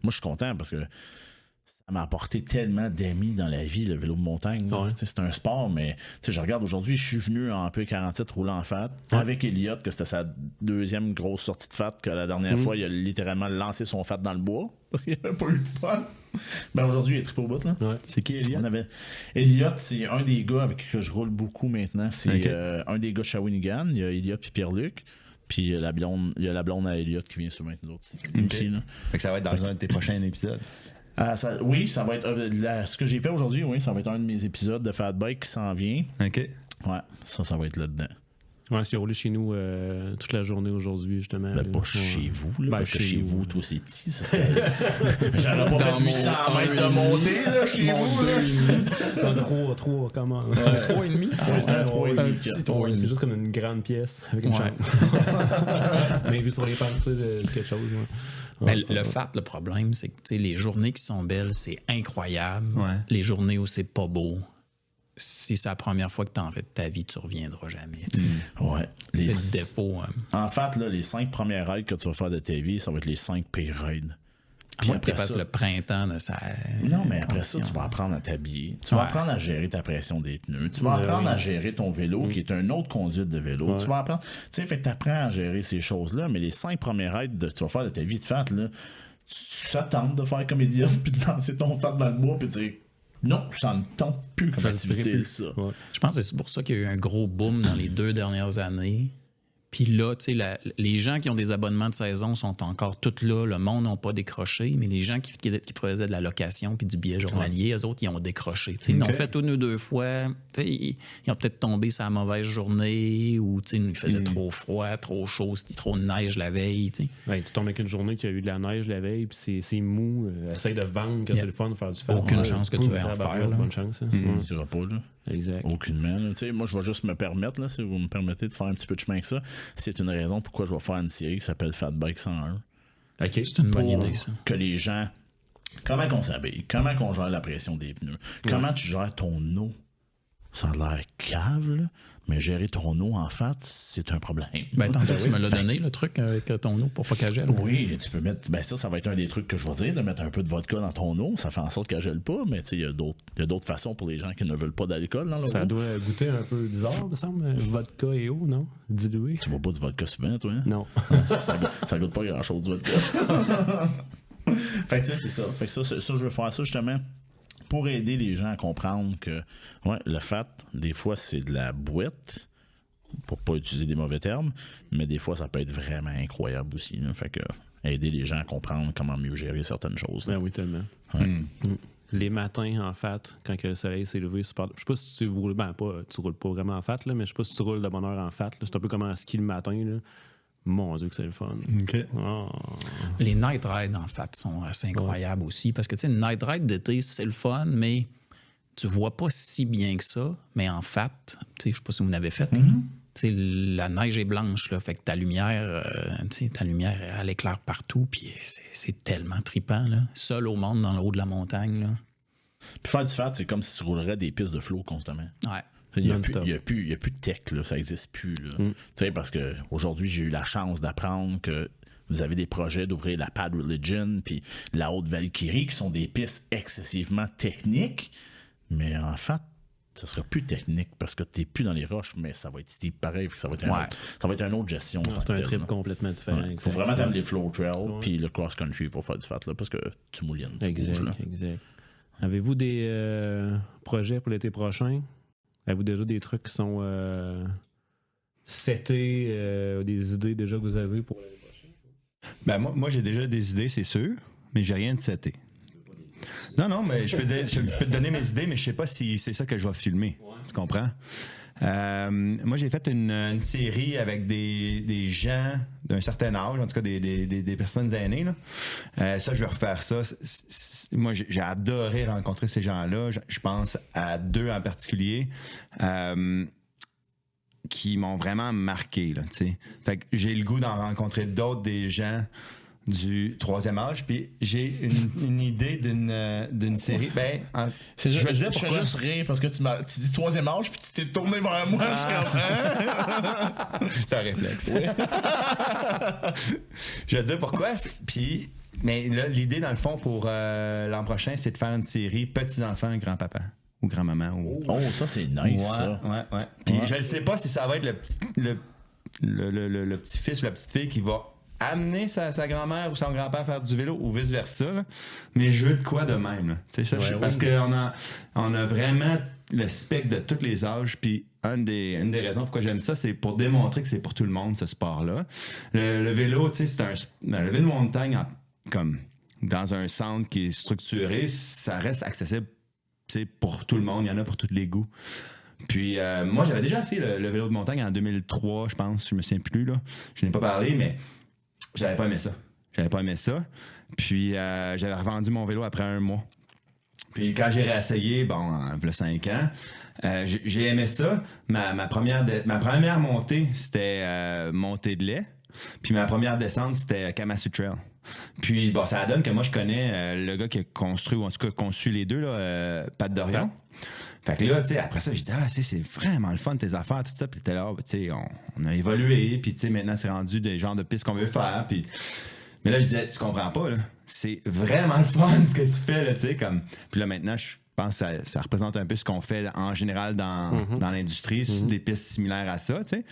B: Moi, je suis content parce que ça m'a apporté tellement d'amis dans la vie, le vélo de montagne.
A: Ouais.
B: C'est un sport, mais je regarde aujourd'hui, je suis venu en P47 roulant en fat avec Elliott, que c'était sa deuxième grosse sortie de fat, que la dernière fois, il a littéralement lancé son fat dans le bois parce qu'il n'avait pas eu de fun. Ben aujourd'hui, il est triple au bout. Là.
A: Ouais.
B: C'est qui Elliott? Elliott, c'est un des gars avec qui je roule beaucoup maintenant. C'est un des gars de Shawinigan. Il y a Elliott et Pierre-Luc. Puis il y a la blonde à Elliott qui vient souvent avec nous autres. Aussi, là.
D: Fait que ça va être dans un de tes prochains épisodes.
B: Oui, ça va être. Ce que j'ai fait aujourd'hui, oui, ça va être un de mes épisodes de Fat Bike qui s'en vient.
D: OK.
B: Ouais, ça va être là-dedans.
A: Ouais, c'est roulé chez nous toute la journée aujourd'hui, justement.
B: Ben, pas chez vous, là, parce que chez vous, toi, c'est petit. J'aurais pas fait 800 mètres de montée, là, chez vous. Là.
A: 3, comment?
C: 3,5?
B: Un
C: petit 3,5.
A: C'est juste comme une grande pièce avec une chaîne. Mais vu sur les pentes, quelque chose.
C: Mais le fait, le problème, c'est que les journées qui sont belles, c'est incroyable.
D: Ouais.
C: Les journées où c'est pas beau, si c'est la première fois que tu en fais de ta vie, tu reviendras jamais.
B: Ouais.
C: C'est le défaut.
B: En fait, là, les 5 premières raids que tu vas faire de ta vie, ça va être les 5 pires raids.
C: Puis après ça, le printemps, là, ça.
B: Non, mais après ça, tu vas apprendre à t'habiller. Tu vas apprendre à gérer ta pression des pneus. Tu vas apprendre à gérer ton vélo, qui est une autre conduite de vélo. Tu vas apprendre. Tu sais, fait que tu apprends à gérer ces choses-là, mais les 5 premières raids que tu vas faire de ta vie de fat, là, ça tente de faire comme idiot, puis de lancer ton fat dans le bois, puis de dire non, ça ne tente plus comme activité, ça.
A: Ouais.
C: Je pense que c'est pour ça qu'il y a eu un gros boom dans les 2 dernières années. Puis là, tu sais, les gens qui ont des abonnements de saison sont encore tous là. Le monde n'a pas décroché, mais les gens qui faisaient de la location puis du billet journalier, eux autres, ils ont décroché. Ils l'ont fait 1 ou 2 fois. Ils ont peut-être tombé sur la mauvaise journée ou il faisait trop froid, trop chaud, c'était trop de neige la veille.
A: Ouais, tu tombes avec une journée qui a eu de la neige la veille, puis c'est mou. Essaye de vendre que c'est le fun de faire du fat.
C: Aucune chance que tu vas en faire.
A: Bonne chance.
B: Tu n'iras pas, là.
A: Exact.
B: Aucunement. Moi, je vais juste me permettre, là, si vous me permettez de faire un petit peu de chemin que ça, c'est une raison pourquoi je vais faire une série qui s'appelle Fat Bike 101.
A: OK.
C: C'est une bonne idée, ça.
B: Que les gens... Comment qu'on s'habille? Comment qu'on gère la pression des pneus? Comment tu gères ton eau? Ça a l'air cave, là, mais gérer ton eau, en fait, c'est un problème.
C: Ben, tantôt, tu me l'as donné, le truc avec ton eau pour pas qu'elle gèle.
B: Oui, tu peux mettre... Ben ça va être un des trucs que je vais dire, de mettre un peu de vodka dans ton eau. Ça fait en sorte qu'elle gèle pas, mais il y a d'autres façons pour les gens qui ne veulent pas d'alcool dans leur
A: Ça
B: eau.
A: doit goûter un peu bizarre, me semble. Vodka et eau, non? Dilué.
B: Tu bois pas du vodka souvent, toi? Hein?
A: Non.
B: ça goûte pas grand-chose, du vodka. Fait que tu sais, c'est ça. Fait que ça, je veux faire ça, justement, pour aider les gens à comprendre que le fat, des fois, c'est de la boîte pour pas utiliser des mauvais termes, mais des fois, ça peut être vraiment incroyable aussi. Là. Fait que aider les gens à comprendre comment mieux gérer certaines choses.
A: Ben oui, tellement. Les matins, en fait, quand que le soleil s'est levé, je sais pas si tu roules, tu roules pas vraiment en fait, là, mais je sais pas si tu roules de bonne heure en fait. C'est un peu comme en ski le matin. Là. Mon Dieu que c'est le fun.
D: OK.
A: Oh.
C: Les night rides, en fait, sont assez incroyables aussi. Parce que, tu sais, une night ride d'été, c'est le fun, mais tu vois pas si bien que ça. Mais en fait, tu sais, je sais pas si vous l'avez fait. Là. Tu sais, la neige est blanche, là, fait que ta lumière, elle éclaire partout, puis c'est tellement trippant, là. Seul au monde dans le haut de la montagne, là.
B: Puis faire du fat, c'est comme si tu roulerais des pistes de flow constamment.
C: Ouais.
B: Il n'y a plus de tech, là, ça n'existe plus. Parce qu'aujourd'hui, j'ai eu la chance d'apprendre que vous avez des projets d'ouvrir la Pad Religion puis la Haute-Valkyrie, qui sont des pistes excessivement techniques, mais en fait, ça sera plus technique parce que tu n'es plus dans les roches, mais ça va être steep pareil, ça va être une autre gestion.
A: C'est un trip complètement différent.
B: Il faut vraiment t'aimer les flow trails puis le cross-country pour faire du fat, là, parce que tu moulines.
A: Exact. Avez-vous des projets pour l'été prochain? Avez-vous déjà des trucs qui sont setés, des idées déjà que vous avez pour l'année prochaine?
D: Ben moi j'ai déjà des idées, c'est sûr, mais j'ai rien de seté. Non, mais je peux te donner mes idées, mais je sais pas si c'est ça que je vais filmer. Ouais. Tu comprends? Moi, j'ai fait une série avec des gens d'un certain âge, en tout cas des personnes aînées. Là. Ça, je vais refaire ça. Moi, j'ai adoré rencontrer ces gens-là. Je pense à 2 en particulier qui m'ont vraiment marqué. Là, fait que j'ai le goût d'en rencontrer d'autres, des gens du 3e âge, puis j'ai une idée d'une série.
B: Je vais dire, je fais juste rire parce que tu dis 3e âge, puis tu t'es tourné vers moi.
D: C'est un réflexe. Je vais te dire pourquoi. Mais là, l'idée, dans le fond, pour l'an prochain, c'est de faire une série petits-enfants, grand-papa ou grand-maman.
B: Oh, ça, c'est nice, ça.
D: Ouais. Puis je ne sais pas si ça va être le petit-fils ou la petite-fille qui va amener sa grand-mère ou son grand-père à faire du vélo ou vice-versa. Là. Mais je veux de quoi de même. Là. Parce qu'on a vraiment le spectre de tous les âges. Puis une des raisons pourquoi j'aime ça, c'est pour démontrer que c'est pour tout le monde, ce sport-là. Le vélo, c'est le vélo de montagne, comme dans un centre qui est structuré, ça reste accessible pour tout le monde. Il y en a pour tous les goûts. Puis moi, j'avais déjà fait le vélo de montagne en 2003, je pense. Je me souviens plus. Là. Je n'ai pas parlé, mais j'avais pas aimé ça. Puis j'avais revendu mon vélo après 1 mois. Puis quand j'ai réessayé, il y a 5 ans, j'ai aimé ça. Ma première montée, c'était montée de lait. Puis ma première descente, c'était Kamassu Trail. Puis ça donne que moi, je connais le gars qui a construit, ou en tout cas conçu les 2, là, Pat Dorion. Fait que là, après ça, j'ai dit, c'est vraiment le fun, tes affaires, tout ça. Puis t'es là, on a évolué. Puis maintenant, c'est rendu des genres de pistes qu'on veut faire. Puis... Mais là, je disais, tu comprends pas, là. C'est vraiment le fun ce que tu fais, là, comme... Puis là, maintenant, je pense que ça représente un peu ce qu'on fait en général dans l'industrie, des pistes similaires à ça, tu sais.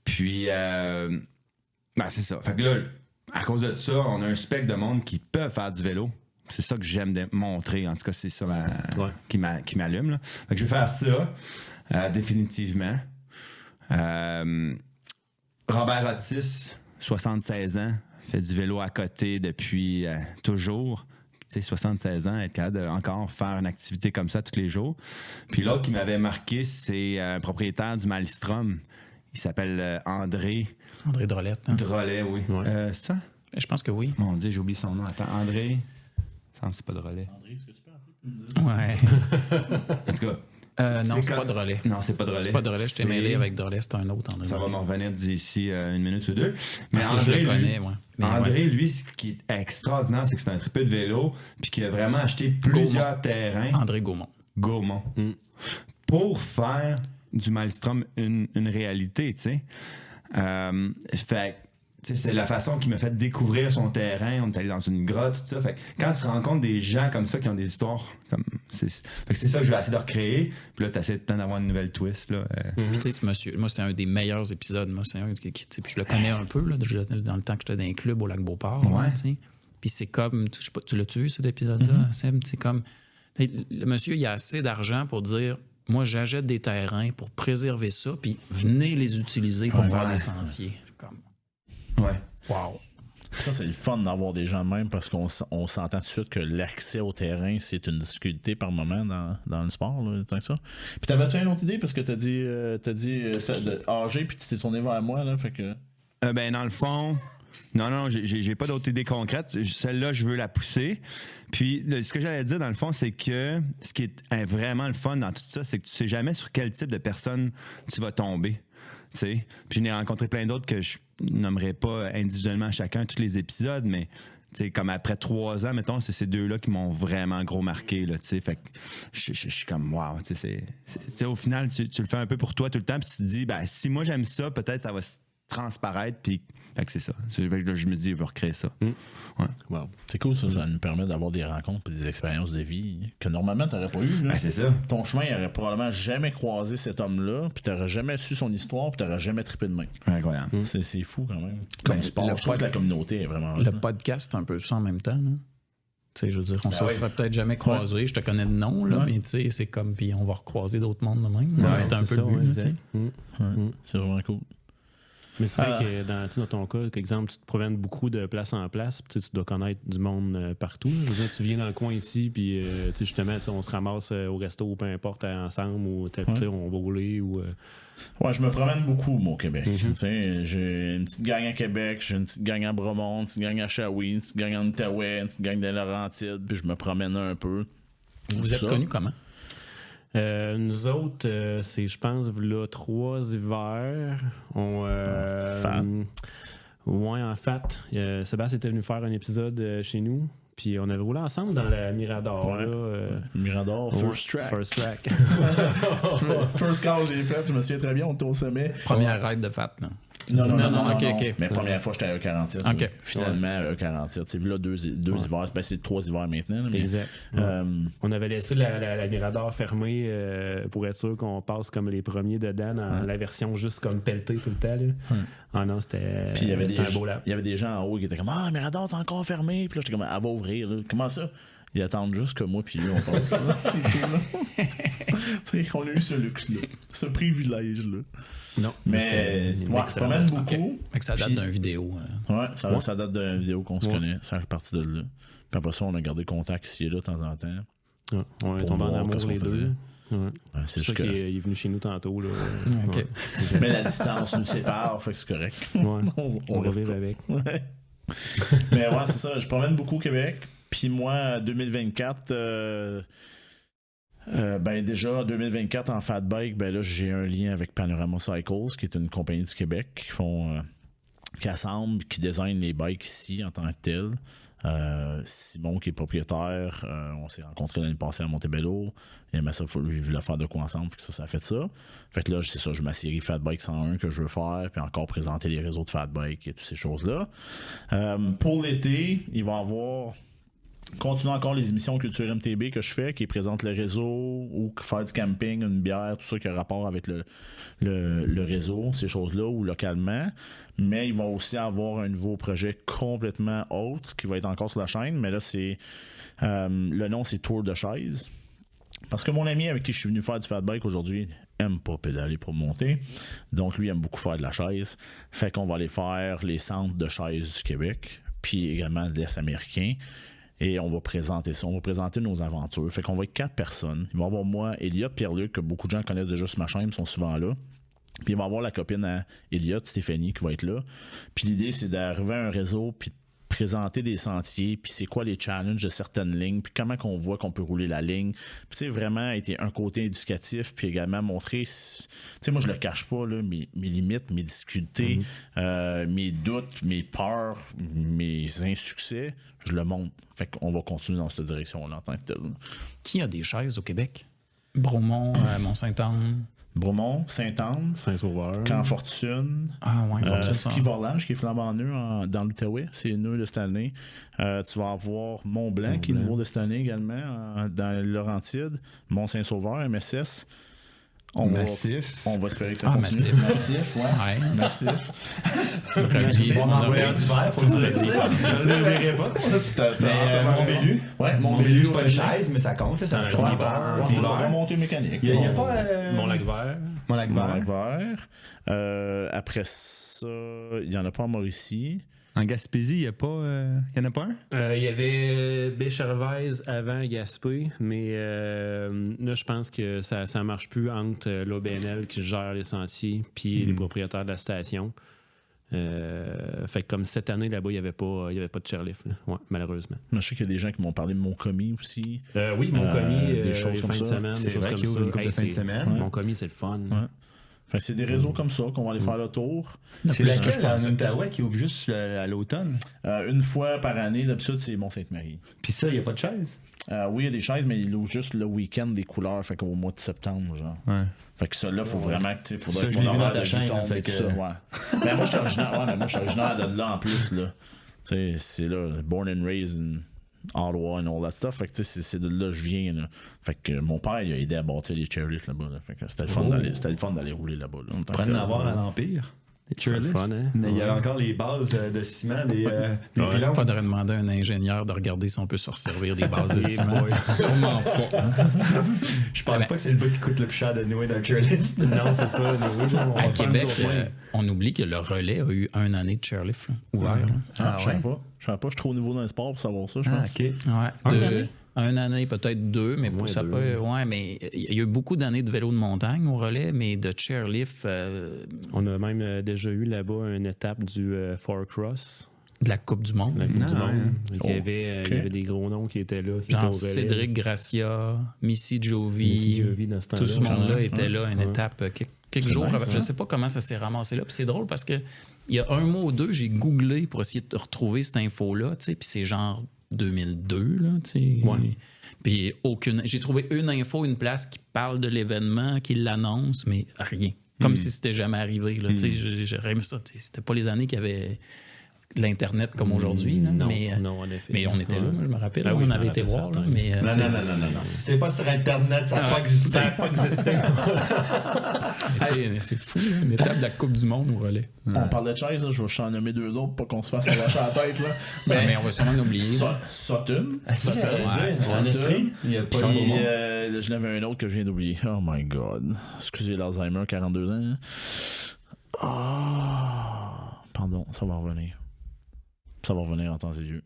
D: Puis, c'est ça. Fait que là, à cause de ça, on a un spectre de monde qui peut faire du vélo. C'est ça que j'aime montrer. En tout cas, c'est ça qui m'allume. Là. Fait que je vais faire ça, définitivement. Robert Otis, 76 ans, fait du vélo à côté depuis toujours. Tu sais, 76 ans, être capable de encore faire une activité comme ça tous les jours. Puis l'autre qui m'avait marqué, c'est un propriétaire du Malmstrom. Il s'appelle André
C: Drolet. Hein?
D: Drolet, oui.
A: Ouais.
D: C'est ça?
C: Je pense que oui.
D: Mon Dieu, j'ai oublié son nom. Attends, André... c'est pas Drolet.
B: André, est-ce que tu peux appeler?
C: Ouais.
D: En tout cas.
C: Non, c'est pas Drolet.
D: Non, c'est pas Drolet.
C: C'est pas Drolet, je t'ai mêlé avec Drolet, c'est un autre.
D: Ça va m'en revenir d'ici 1 minute ou 2. Mais
C: André, je le connais, moi.
D: André, lui, ce qui est extraordinaire, c'est que c'est un trippé de vélo, puis qu'il a vraiment acheté plusieurs terrains.
C: André Gaumont.
D: Pour faire du Malmstrom une réalité, tu sais. Fait c'est la façon qu'il m'a fait découvrir son terrain. On est allé dans une grotte, tout ça. Fait que quand tu rencontres des gens comme ça qui ont des histoires, c'est ça que je vais essayer de recréer. Puis là, tu essaies d'avoir une nouvelle twist. Là.
C: Puis tu sais, ce monsieur, moi, c'était un des meilleurs épisodes. Moi, c'est un puis je le connais un peu là, dans le temps que j'étais dans un club au Lac-Beauport.
D: Ouais.
C: Puis c'est comme, je sais pas, tu l'as-tu vu cet épisode-là? C'est comme, le monsieur, il a assez d'argent pour dire, moi, j'achète des terrains pour préserver ça, puis venez les utiliser pour faire des sentiers. Comme,
D: Ouais.
C: wow.
B: Ça, c'est le fun d'avoir des gens de même parce qu'on s'entend tout de suite que l'accès au terrain, c'est une difficulté par moment dans le sport, là, tant que ça. Puis t'avais-tu une autre idée parce que t'as dit ça de âgé puis tu t'es tourné vers moi, là, fait que...
D: Ben, dans le fond, non, j'ai pas d'autres idées concrètes. Celle-là, je veux la pousser. Puis, ce que j'allais dire, dans le fond, c'est que ce qui est vraiment le fun dans tout ça, c'est que tu sais jamais sur quel type de personne tu vas tomber. T'sais. Puis, j'en ai rencontré plein d'autres que je nommerai pas individuellement chacun tous les épisodes, mais comme après 3 ans, mettons, c'est ces deux-là qui m'ont vraiment gros marqué. Là, fait que je suis comme, wow. C'est au final, tu le fais un peu pour toi tout le temps, puis tu te dis, ben, si moi j'aime ça, peut-être ça va se transparaître, puis c'est ça. Là, je me dis, je veux recréer ça. Ouais.
B: Wow. C'est cool, ça nous permet d'avoir des rencontres et des expériences de vie que normalement tu n'aurais pas eu. Là.
D: Ben, c'est ça.
B: Ton chemin, il aurait probablement jamais croisé cet homme-là, puis tu n'aurais jamais su son histoire, puis tu n'aurais jamais trippé de main.
D: Incroyable.
B: C'est fou quand même. Comme sport, je trouve que la communauté est vraiment...
C: Le podcast, c'est un peu ça en même temps. Là. Je veux dire, on se serait peut-être jamais croisés. Je te connais de nom, là, mais c'est comme, puis on va recroiser d'autres mondes de même.
A: Ouais,
C: c'était un peu
A: ça,
C: le but.
B: C'est vraiment cool.
A: Mais c'est vrai que dans ton cas, par exemple, tu te promènes beaucoup de place en place, puis tu dois connaître du monde partout. Je veux dire, tu viens dans le coin ici, puis justement, on se ramasse au resto ou peu importe ensemble, ou on va rouler. Ou,
B: Ouais, je me promène beaucoup, moi, au Québec. J'ai une petite gang à Québec, j'ai une petite gang à Bromont, une petite gang à Shawi, une petite gang en Outaouais, une petite gang de Laurentides, puis je me promène un peu.
C: Vous êtes connus comment?
A: Nous autres, c'est, je pense, là, 3 hivers.
B: Fat.
A: Ouais, en fait. Sébastien était venu faire un épisode chez nous. Puis on avait roulé ensemble dans la Mirador.
B: Ouais.
A: Là,
B: Mirador, First Track.
A: First Track.
B: First car j'ai fait, je me souviens très bien, on était au sommet.
C: Première ride de fat, là.
B: Non,
C: ok.
B: Mais première fois, j'étais à E47.
C: Ok.
B: Finalement, à E47. C'est vu là 2 hivers. Ben, c'est 3 hivers maintenant. Là, mais,
A: Exact. On avait laissé la Mirador fermée pour être sûr qu'on passe comme les premiers dedans dans la version juste comme pelletée tout le temps. Là. Ah non, c'était
B: Puis il y avait
A: un beau lap.
B: il y avait des gens en haut qui étaient comme Ah, Mirador, c'est encore fermé. Puis là, j'étais comme elle va ouvrir. Là. Comment ça? Ils attendent juste que moi puis lui on passe. C'est cool. Là. Tu sais, on a eu ce luxe-là. Ce privilège-là.
A: Non,
B: Mais je promène beaucoup.
C: Fait que ça date d'une vidéo.
B: Ouais, ça date d'une vidéo qu'on se connaît. Ça fait partie de là. Puis après ça, on a gardé contact ici et là de temps en temps.
A: Ouais, on est
B: Pour
A: tombé en
B: voir
A: amour
B: qu'est-ce
A: les
B: qu'on
A: deux.
B: faisait.
A: Ouais.
B: Ouais, c'est
A: C'est sûr
B: juste que...
A: qu'il est venu chez nous tantôt. Là.
C: OK.
A: Ouais.
B: Mais la distance nous sépare, fait que c'est correct.
A: Ouais.
B: On
A: On va
B: reste
A: vivre
B: pas.
A: avec.
B: Ouais. Mais ouais, c'est ça. Je promène beaucoup au Québec. Puis moi, 2024, ben déjà, 2024 en fat bike, ben là, j'ai un lien avec Panorama Cycles, qui est une compagnie du Québec qui assemble, qui design les bikes ici en tant que tel. Simon qui est propriétaire, on s'est rencontrés l'année passée à Montebello. Il aimait ça, il voulait faire de quoi ensemble, fait que ça a fait ça. Fait que là, c'est ça, j'ai ma série Fat Bike 101 que je veux faire, puis encore présenter les réseaux de Fat Bike et toutes ces choses-là. Pour l'été, il va y avoir continuer encore les émissions Culture MTB que je fais, qui présentent le réseau ou faire du camping, une bière, tout ça qui a rapport avec le réseau, ces choses-là, ou localement. Mais ils vont aussi avoir un nouveau projet complètement autre qui va être encore sur la chaîne, mais là, c'est le nom, c'est Tour de chaise. Parce que mon ami avec qui je suis venu faire du fat bike aujourd'hui aime pas pédaler pour monter. Donc, lui aime beaucoup faire de la chaise. Fait qu'on va aller faire les centres de chaise du Québec, puis également de l'Est américain. Et on va présenter ça. On va présenter nos aventures. Fait qu'on va être 4 personnes. Il va y avoir moi, Elliot, Pierre-Luc, que beaucoup de gens connaissent déjà sur ma chaîne, ils sont souvent là. Puis il va y avoir la copine à Elliot, Stéphanie, qui va être là. Puis l'idée, c'est d'arriver à un réseau, puis de présenter des sentiers, puis c'est quoi les challenges de certaines lignes, puis comment qu'on voit qu'on peut rouler la ligne. Puis tu sais, vraiment, être un côté éducatif, puis également montrer, tu sais, moi, je le cache pas, là, mes limites, mes difficultés, mes doutes, mes peurs, mes insuccès, je le montre. Fait qu'on va continuer dans cette direction-là en tant que tel.
C: Qui a des chaises au Québec? Bromont, Mont-Saint-Anne.
B: Bromont, Sainte-Anne,
A: Saint-Sauveur.
B: Camp-Fortune,
C: Ah ouais, Fortune.
B: Ski Vorlange qui est flambant neuf dans l'Outaouais, c'est nœud de cette année. Tu vas avoir Mont-Blanc qui est nouveau de cette année également dans le Laurentide, Mont-Saint-Sauveur, MSS.
D: Massif.
B: On va espérer que ça continue.
C: Massif.
B: Ouais. Massif.
D: On a envoyé du verre, faut le dire. Ça ne verrait pas. Montbélieu.
B: Ouais,
D: Montbélieu, c'est pas une chaise, mais ça compte.
A: C'est un
B: remontée mécanique.
D: Il n'y a pas.
A: Mont-Lac-Vert.
B: Mont-Lac-Vert. Après ça, il n'y en a pas en Mauricie.
D: En Gaspésie, il n'y en a pas un?
A: Il y avait Béchervaise avant Gaspé, mais là, je pense que ça ne marche plus entre l'OBNL qui gère les sentiers puis les propriétaires de la station. Fait que comme cette année, là-bas, il n'y avait pas de chairlift, ouais, malheureusement.
B: Je sais qu'il y a des gens qui m'ont parlé de Montcommis aussi.
A: Oui, Montcommis,
B: des choses
A: les
B: comme
A: fins de
B: ça.
A: semaine,
D: C'est
A: des choses
D: vrai
A: comme
D: qu'il y a
A: ça.
D: une couple de fins de semaine.
A: Montcommis, c'est le fun.
B: Ouais. Enfin, c'est des réseaux comme ça qu'on va aller faire le tour.
D: C'est
C: plus que
D: laquelle,
C: je pensais.
D: en Outaouais, qui ouvre juste à l'automne?
B: Une fois par année, d'habitude, c'est Mont-Sainte-Marie.
D: Puis ça, il n'y a pas de chaise?
B: Oui, il y a des chaises, mais il ouvre juste le week-end des couleurs, fait qu'au mois de septembre, genre.
D: Ouais.
B: Fait que ça, là, faut vraiment que, tu sais, faudrait
D: Ça,
B: que
D: je
B: mon
D: l'ai vu dans
B: horaire
D: ta
B: de
D: chaîne,
B: vie tombe
D: fait
B: et tout
D: que-
B: ça, ouais. Mais moi, je suis originaire de là en plus, là. Tu sais, c'est là, born and raised in Ottawa and all that stuff. Fait que, tu sais, c'est de là que je viens, là. Fait que mon père, il a aidé à bâtir les chairlifts là-bas, là. Fait que c'était le fun d'aller rouler là-bas, là.
D: Prendre à voir à l'Empire.
A: C'est le fun, hein?
D: Mais il y a encore les bases de ciment, des pylônes.
C: Faudrait demander à un ingénieur de regarder si on peut se resservir des bases de
A: Les
C: ciment.
A: boys.
C: Sûrement pas.
D: Je pense pas que c'est le bout qui coûte le plus cher de nouer dans le chairlift.
A: Non, c'est ça. On va
C: À
A: faire
C: Québec,
A: nous autres, ouais.
C: on oublie que le relais a eu une année de chairlift là, ouvert. là.
B: Je sais pas. Je sais pas, je suis trop nouveau dans le sport pour savoir ça, je pense.
D: OK.
C: Ouais, une année, peut-être deux, mais
A: Moins
C: ça
A: deux.
C: peut. Ouais, mais il y a eu beaucoup d'années de vélo de montagne au relais, mais de chairlift,
A: On a même déjà eu là-bas une étape du Four Cross,
C: de la Coupe du Monde.
A: la Coupe du
D: Ah,
A: Monde.
B: ouais.
A: Donc, il y avait des gros noms qui étaient là. Qui étaient
C: Genre
A: au relais.
C: Cédric Gracia, Missy
A: Missy
C: Jovi,
A: Jovi dans ce temps-là.
C: tout ce monde-là
A: Ouais.
C: était là, une
A: Ouais.
C: étape quelques
B: C'est
C: jours.
B: nice,
C: avant. Je
B: hein?
C: sais pas comment ça s'est ramassé là. Puis c'est drôle parce que il y a un mois ou deux, j'ai googlé pour essayer de retrouver cette info-là, tu sais, puis c'est genre 2002, là, tu sais.
A: Ouais.
C: Puis j'ai trouvé une info, une place qui parle de l'événement, qui l'annonce, mais rien. Comme si c'était jamais arrivé, là, tu sais. J'aurais aimé ça, tu sais. C'était pas les années qu'il y avait l'Internet comme aujourd'hui, là,
A: Non,
C: mais,
A: non, en effet.
C: mais on était là,
A: Ouais.
C: moi, je me rappelle,
A: Ah
C: là,
A: oui,
C: on
A: je
C: avait
A: me
C: été
A: rappelle
C: voir, là,
A: certain.
C: mais...
D: Non,
C: tu sais,
D: non, non, non, non, non. Si c'est pas sur Internet, ça n'a pas existé.
A: Ça n'a pas existé.
C: tu sais, c'est fou, là, une étape de la Coupe du Monde au relais.
B: On parle de chaise, là, je vais en nommer deux autres pour qu'on se fasse arracher la tête, là.
C: Mais on va sûrement l'oublier. là.
B: Sutton.
D: Ah, si, j'allais dire,
B: Sutton.
D: en Estrie, il n'y a pas
B: Puis,
D: de moment.
B: je n'avais un autre que je viens d'oublier. Oh my god. Excusez l'Alzheimer, 42 ans. Ah, pardon, ça va revenir. Ça va revenir en temps et lieu.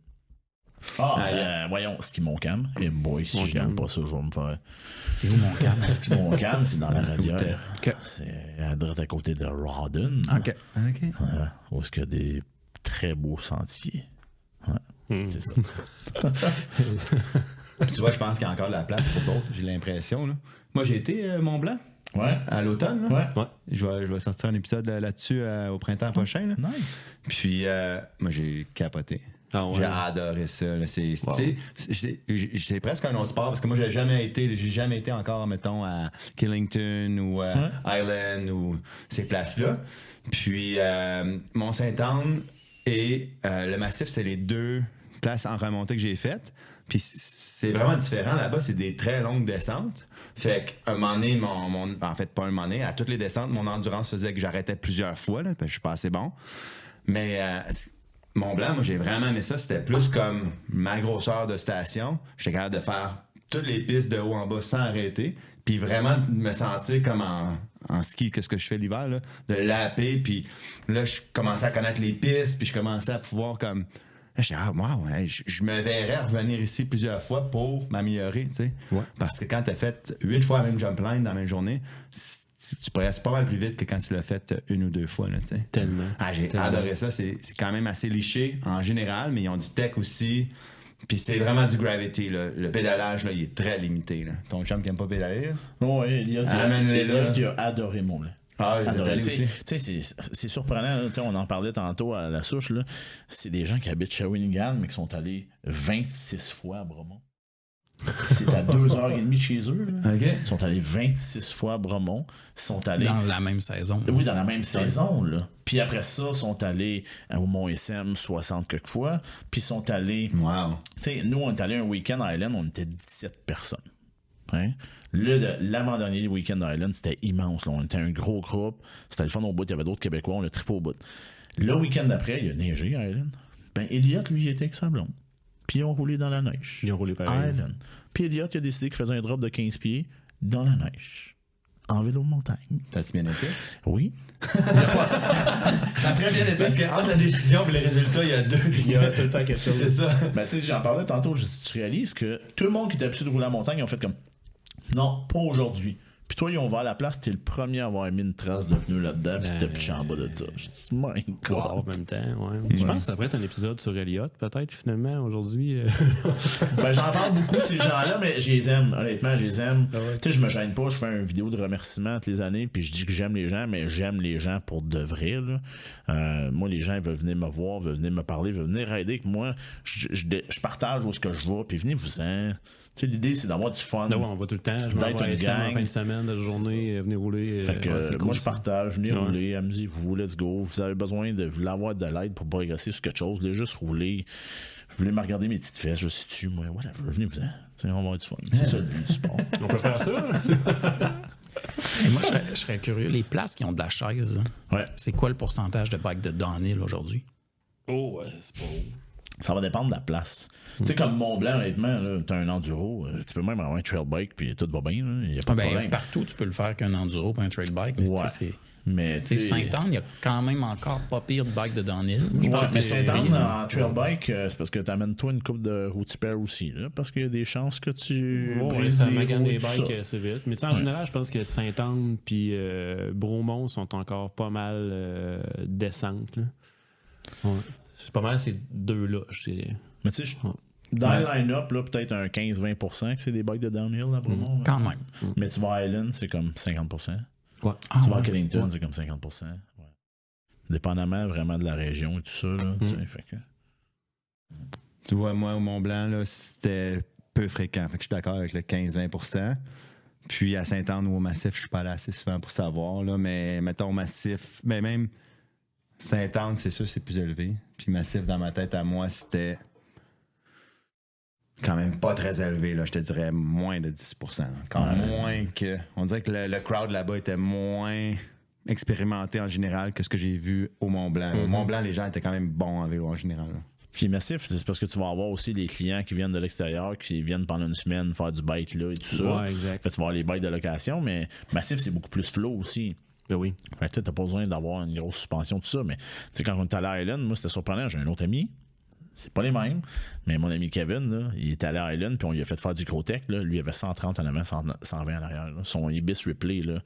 B: Voyons, Ski Montcalm. Et boy, si je n'aime pas ça, je vais me faire.
C: C'est où mon câble?
B: Ski Montcalm, c'est dans la radière.
C: Ok.
B: C'est à droite à côté de Rawdon.
C: OK.
D: OK.
B: Où est-ce qu'il y a des très beaux sentiers. C'est ça.
D: Tu vois, je pense qu'il y a encore de la place pour d'autres, j'ai l'impression. Là. Moi, j'ai été Mont-Blanc
B: Ouais.
D: à l'automne. Là.
B: Ouais.
D: Je vais sortir un épisode là-dessus au printemps prochain. Là.
B: Nice.
D: Puis, moi, j'ai capoté.
A: Ah ouais.
D: J'ai adoré ça. Là. C'est presque un autre sport parce que moi, j'ai jamais été encore, mettons, à Killington ou Island ou ces places-là. Puis, Mont-Saint-Anne et le Massif, c'est les deux places en remontée que j'ai faites. Puis c'est vraiment différent. Là-bas, c'est des très longues descentes. Fait qu'à un moment donné, en fait, pas un moment donné, à toutes les descentes, mon endurance faisait que j'arrêtais plusieurs fois, là, parce que je suis pas assez bon. Mais Mont-Blanc, moi, j'ai vraiment aimé ça. C'était plus comme ma grosseur de station. J'étais capable de faire toutes les pistes de haut en bas sans arrêter. Puis vraiment me sentir comme en ski, qu'est-ce que je fais l'hiver, là, de laper. Puis là, je commençais à connaître les pistes, puis je commençais à pouvoir comme... Là, je dis, je me verrais revenir ici plusieurs fois pour m'améliorer, tu sais.
A: Ouais.
D: Parce que quand tu as fait 8 fois la même jump line dans la même journée, tu progresses pas mal plus vite que quand tu l'as fait une ou deux fois, là, tu sais.
A: Tellement.
D: J'ai
A: Tellement.
D: adoré ça. C'est quand même assez liché en général, mais ils ont du tech aussi. Puis c'est vraiment du gravity, là. Le pédalage, là, il est très limité, là. Ton chum qui aime pas pédaler, là?
B: Oui, il y a qui a adoré mon lait.
D: Ah, il
B: Adoré.
D: allé aussi.
B: Tu sais, c'est surprenant. Là, on en parlait tantôt à la souche. Là. C'est des gens qui habitent Shawinigan, mais qui sont allés 26 fois à Bromont. C'est à 2h30 de chez eux. Là.
D: OK.
B: Ils sont allés 26 fois à Bromont. Ils sont allés...
C: Dans la même saison.
B: Oui, dans la même saison. Là. Puis après ça, ils sont allés au Mont-SM 60 quelques fois. Puis ils sont allés...
D: Wow.
B: Tu sais, nous, on est allés un week-end à Island, on était 17 personnes. Hein? L'avant-dernier Weekend Island, c'était immense. Là. On était un gros groupe. C'était le fun au bout. Il y avait d'autres Québécois. On a trippé au bout. Le week-end d'après, il a neigé à Island. Ben, Elliott, lui, il était avec sa blonde. Puis ils ont roulé dans la neige.
A: Ils ont roulé pareil.
B: Island. Puis Elliott, il a décidé qu'il faisait un drop de 15 pieds dans la neige. En vélo de montagne.
D: T'as-tu bien été?
B: Oui.
E: Ça a très bien été parce qu'entre la décision et le résultat, il y a
A: Il y a tout le temps quelque chose.
E: C'est ça.
B: Ben, tu sais, j'en parlais tantôt. Tu réalises que tout le monde qui était habitué de rouler à la montagne, ils ont fait comme non, pas aujourd'hui. Puis toi, ils ont ouvert la place, t'es le premier à avoir mis une trace de pneu là-dedans, puis t'as pitché en bas de ça. Je dis, my God.
A: Wow, en même temps, ouais. Je pense que ça pourrait être un épisode sur Elliott, peut-être, finalement, aujourd'hui.
B: Ben, j'en parle beaucoup de ces gens-là, mais je les aime. Honnêtement, je les aime.
A: Ah ouais.
B: Tu sais, je me gêne pas. Je fais une vidéo de remerciement toutes les années, puis je dis que j'aime les gens, mais j'aime les gens pour de vrai. Là. Moi, les gens, ils veulent venir me voir, veulent venir me parler, veulent venir aider. Que moi, je partage où est-ce que je vais, puis venez-vous-en. Tu sais, l'idée, c'est d'avoir du fun.
A: Là, ouais, on va tout le temps. Je
B: D'être
A: m'en vais
B: une
A: à SM en
B: gang.
A: fin de semaine, de journée, venez rouler.
B: Fait que,
A: ouais, c'est cool,
B: moi, je
A: ça.
B: partage, venez
A: Ouais.
B: rouler, amusez-vous, let's go. Vous avez besoin de vous avoir de l'aide pour progresser sur quelque chose. Vous voulez juste rouler. Vous voulez me regarder mes petites fesses, je suis dessus, moi, whatever, venez-vous-en. Tu sais, on va avoir du fun. C'est ça le but du sport.
A: On peut faire ça.
C: Et moi, je serais curieux. Les places qui ont de la chaise, là,
B: Ouais.
C: c'est quoi le pourcentage de bike de downhill aujourd'hui?
A: Oh, ouais, c'est pas haut.
B: Ça va dépendre de la place. Tu sais, comme Mont-Blanc, honnêtement, là, t'as un enduro, tu peux même avoir un trail bike, puis tout va bien, il n'y a pas de problème.
C: Partout, tu peux le faire qu'un enduro et un trail bike. Mais
B: Ouais.
C: tu sais,
B: Mais tu
C: c'est
B: sais,
C: Sainte-Anne, il y a quand même encore pas pire de bike de downhill. Je
B: Ouais,
C: pense que
B: mais
C: c'est
B: Sainte-Anne,
C: rien.
B: en trail bike, c'est parce que t'amènes-toi une coupe de route pair aussi, là, parce qu'il y a des chances que tu
A: Ouais,
B: brises
A: ça
B: des
A: magane
B: roues et
A: des
B: tout
A: bikes
B: ça.
A: assez vite. Mais tu sais, en général, je pense que Sainte-Anne puis Bromont sont encore pas mal descentes. Là. Ouais. C'est pas mal ces deux-là, je dirais.
B: Mais tu sais,
A: Ouais.
B: dans le line-up, là, peut-être un 15-20% que c'est des bikes de downhill, là, Bromont, là.
C: Quand même.
B: Mais tu vas à Island, c'est comme 50%.
A: Ouais.
B: Tu vas à Killington, c'est comme 50%. Ouais. Dépendamment vraiment de la région et tout ça. Là, tu sais, fait que...
D: Tu vois, moi, au Mont-Blanc, là, c'était peu fréquent. Fait que je suis d'accord avec le 15-20%. Puis à Sainte-Anne ou au Massif, je suis pas allé assez souvent pour savoir. Là, mais mettons au Massif, ben même Sainte-Anne, c'est sûr, c'est plus élevé. Puis Massif, dans ma tête, à moi, c'était quand même pas très élevé. Là, je te dirais moins de 10%. Encore moins que... On dirait que le crowd là-bas était moins expérimenté en général que ce que j'ai vu au Mont-Blanc. Au Mont-Blanc, les gens étaient quand même bons en vélo en général. Là.
B: Puis Massif, c'est parce que tu vas avoir aussi les clients qui viennent de l'extérieur, qui viennent pendant une semaine faire du bike là et tout ça.
A: Ouais, exact.
B: Fait que tu vas avoir les bikes de location, mais Massif, c'est beaucoup plus flow aussi.
A: Ben oui.
B: Fait que tu sais, t'as pas besoin d'avoir une grosse suspension, tout ça. Mais tu sais, quand on est allé à Island, moi, c'était surprenant. J'ai un autre ami. C'est pas les mêmes. Mais mon ami Kevin, là, il était allé à Island, puis on lui a fait faire du gros-tech. Là. Lui, il avait 130 en avant, 120 en arrière. Là. Son Ibis Ripley, là,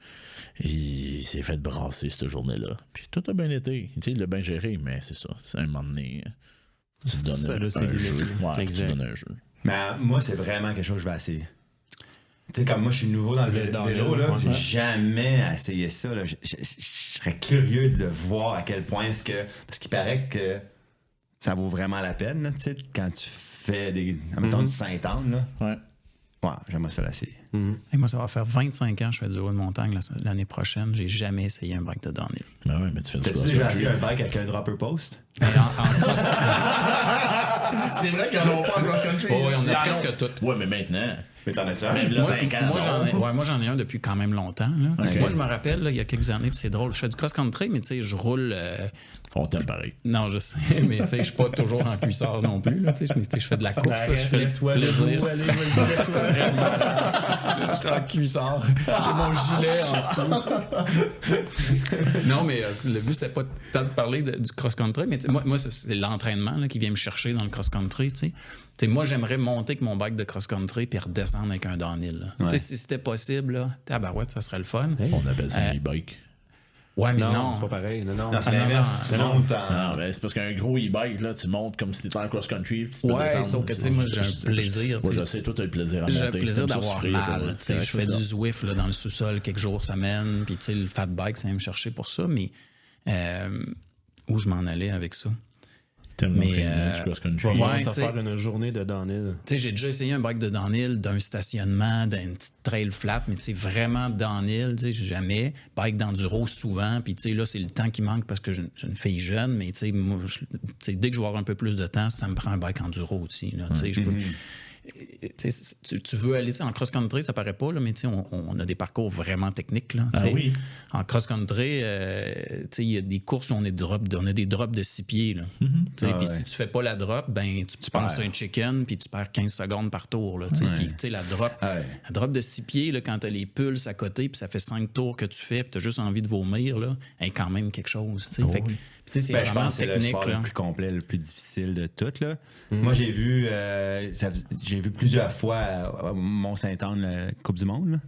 B: il s'est fait brasser cette journée-là. Puis tout a bien été. Tu sais, il l'a bien géré, mais c'est ça. C'est un moment donné, tu te
A: Ça,
B: donnes
A: là, c'est
B: un jeu.
A: limite.
B: Ouais, tu
A: Exact.
B: donnes un jeu.
D: Mais moi, c'est vraiment quelque chose que je vais essayer. Tu sais, comme moi, je suis nouveau dans le
A: Le
D: vélo,
A: downhill,
D: là,
A: ouais.
D: j'ai jamais essayé ça. Là. Je serais curieux de voir à quel point est-ce que... Parce qu'il paraît que ça vaut vraiment la peine, là, tu sais, quand tu fais des... Mettons du Sainte-Anne, là.
B: Ouais.
D: Ouais, j'aimerais ça l'essayer.
C: Et moi, ça va faire 25 ans que je fais du vélo de montagne l'année prochaine. J'ai jamais essayé un bike de downhill.
B: Ben ouais, mais tu fais du
D: T'as-tu
B: cross
D: déjà
B: country.
D: essayé un bike avec un dropper post?
C: Mais en cross
B: C'est vrai qu'ils en ont pas en cross-country.
C: oh, oui, on a presque tout.
B: Ouais, mais maintenant.
D: Mais t'en as-tu un?
B: Même là, 5 ans.
C: Moi, j'en ai un depuis quand même longtemps. Là.
B: Ok.
C: Moi, je me rappelle, là, il y a quelques années, puis c'est drôle. Je fais du cross-country, mais tu sais, je roule.
B: On t'aime pareil.
C: Non, je sais, mais tu sais, je suis pas toujours en cuissard non plus. Là, tu sais, je fais de la course, je fais le plaisir. Ça serait je serais en cuissard. J'ai mon gilet en dessous. tu sais. Non, mais le but, c'était pas tant de parler du cross-country, mais tu sais, moi c'est l'entraînement là, qui vient me chercher dans le cross-country. Tu sais, moi, j'aimerais monter avec mon bike de cross-country puis redescendre avec un downhill. Là. Tu sais, si c'était possible, là, tabarouette, ça serait le fun.
B: On appelle ça un e-bike.
C: Ouais, mais
A: Non,
C: non.
A: c'est pas pareil. Non.
D: Non, c'est
C: Ah, non,
D: l'inverse. Tu
C: non,
D: montes en...
B: Non, mais c'est parce qu'un gros e-bike, là, tu montes comme si t'étais en cross-country. puis tu peux
C: Ouais,
B: descendre.
C: sauf que, tu sais, moi, j'ai un plaisir.
B: Moi,
C: tu sais.
B: je sais, toi, t'as le plaisir à monter.
C: J'ai le plaisir
B: T'aimes ça
C: d'avoir
B: souffrir,
C: mal.
B: toi,
C: Tu sais,
B: ouais,
C: je fais
B: c'est
C: du
B: ça.
C: Zwift là, dans le sous-sol quelques jours semaine. Puis tu sais, le fat bike, ça vient me chercher pour ça. Mais où je m'en allais avec ça?
B: T'aimes
C: Mais,
B: l'entraînement du
A: On
B: cross-country.
A: va voir
C: Ouais,
A: ça
C: t'sais.
A: faire une journée de downhill.
C: Tu sais, j'ai déjà essayé un bike de downhill, d'un stationnement, d'un petit trail flat, mais tu sais, vraiment downhill, tu sais, jamais. Bike d'enduro souvent, puis tu sais, là, c'est le temps qui manque parce que j'ai une fille jeune, mais tu sais, moi, tu sais, dès que je vais avoir un peu plus de temps, ça me prend un bike enduro aussi, là, tu sais, je peux... tu veux aller en cross-country, ça paraît pas, là, mais on a des parcours vraiment techniques. Là,
B: oui.
C: En cross-country, il y a des courses où on a des drops de 6 pieds. Là. Puis si tu fais pas la drop, ben, tu penses à un chicken puis tu perds 15 secondes par tour. Là, puis la drop de 6 pieds, là, quand tu as les pulses à côté puis ça fait 5 tours que tu fais puis tu as juste envie de vomir, là, est quand même quelque chose. C'est
D: je pense que c'est le
C: technique.
D: sport le plus complet, le plus difficile de tout. Là. Moi, j'ai vu plusieurs fois à Mont-Saint-Anne la Coupe du Monde. Là.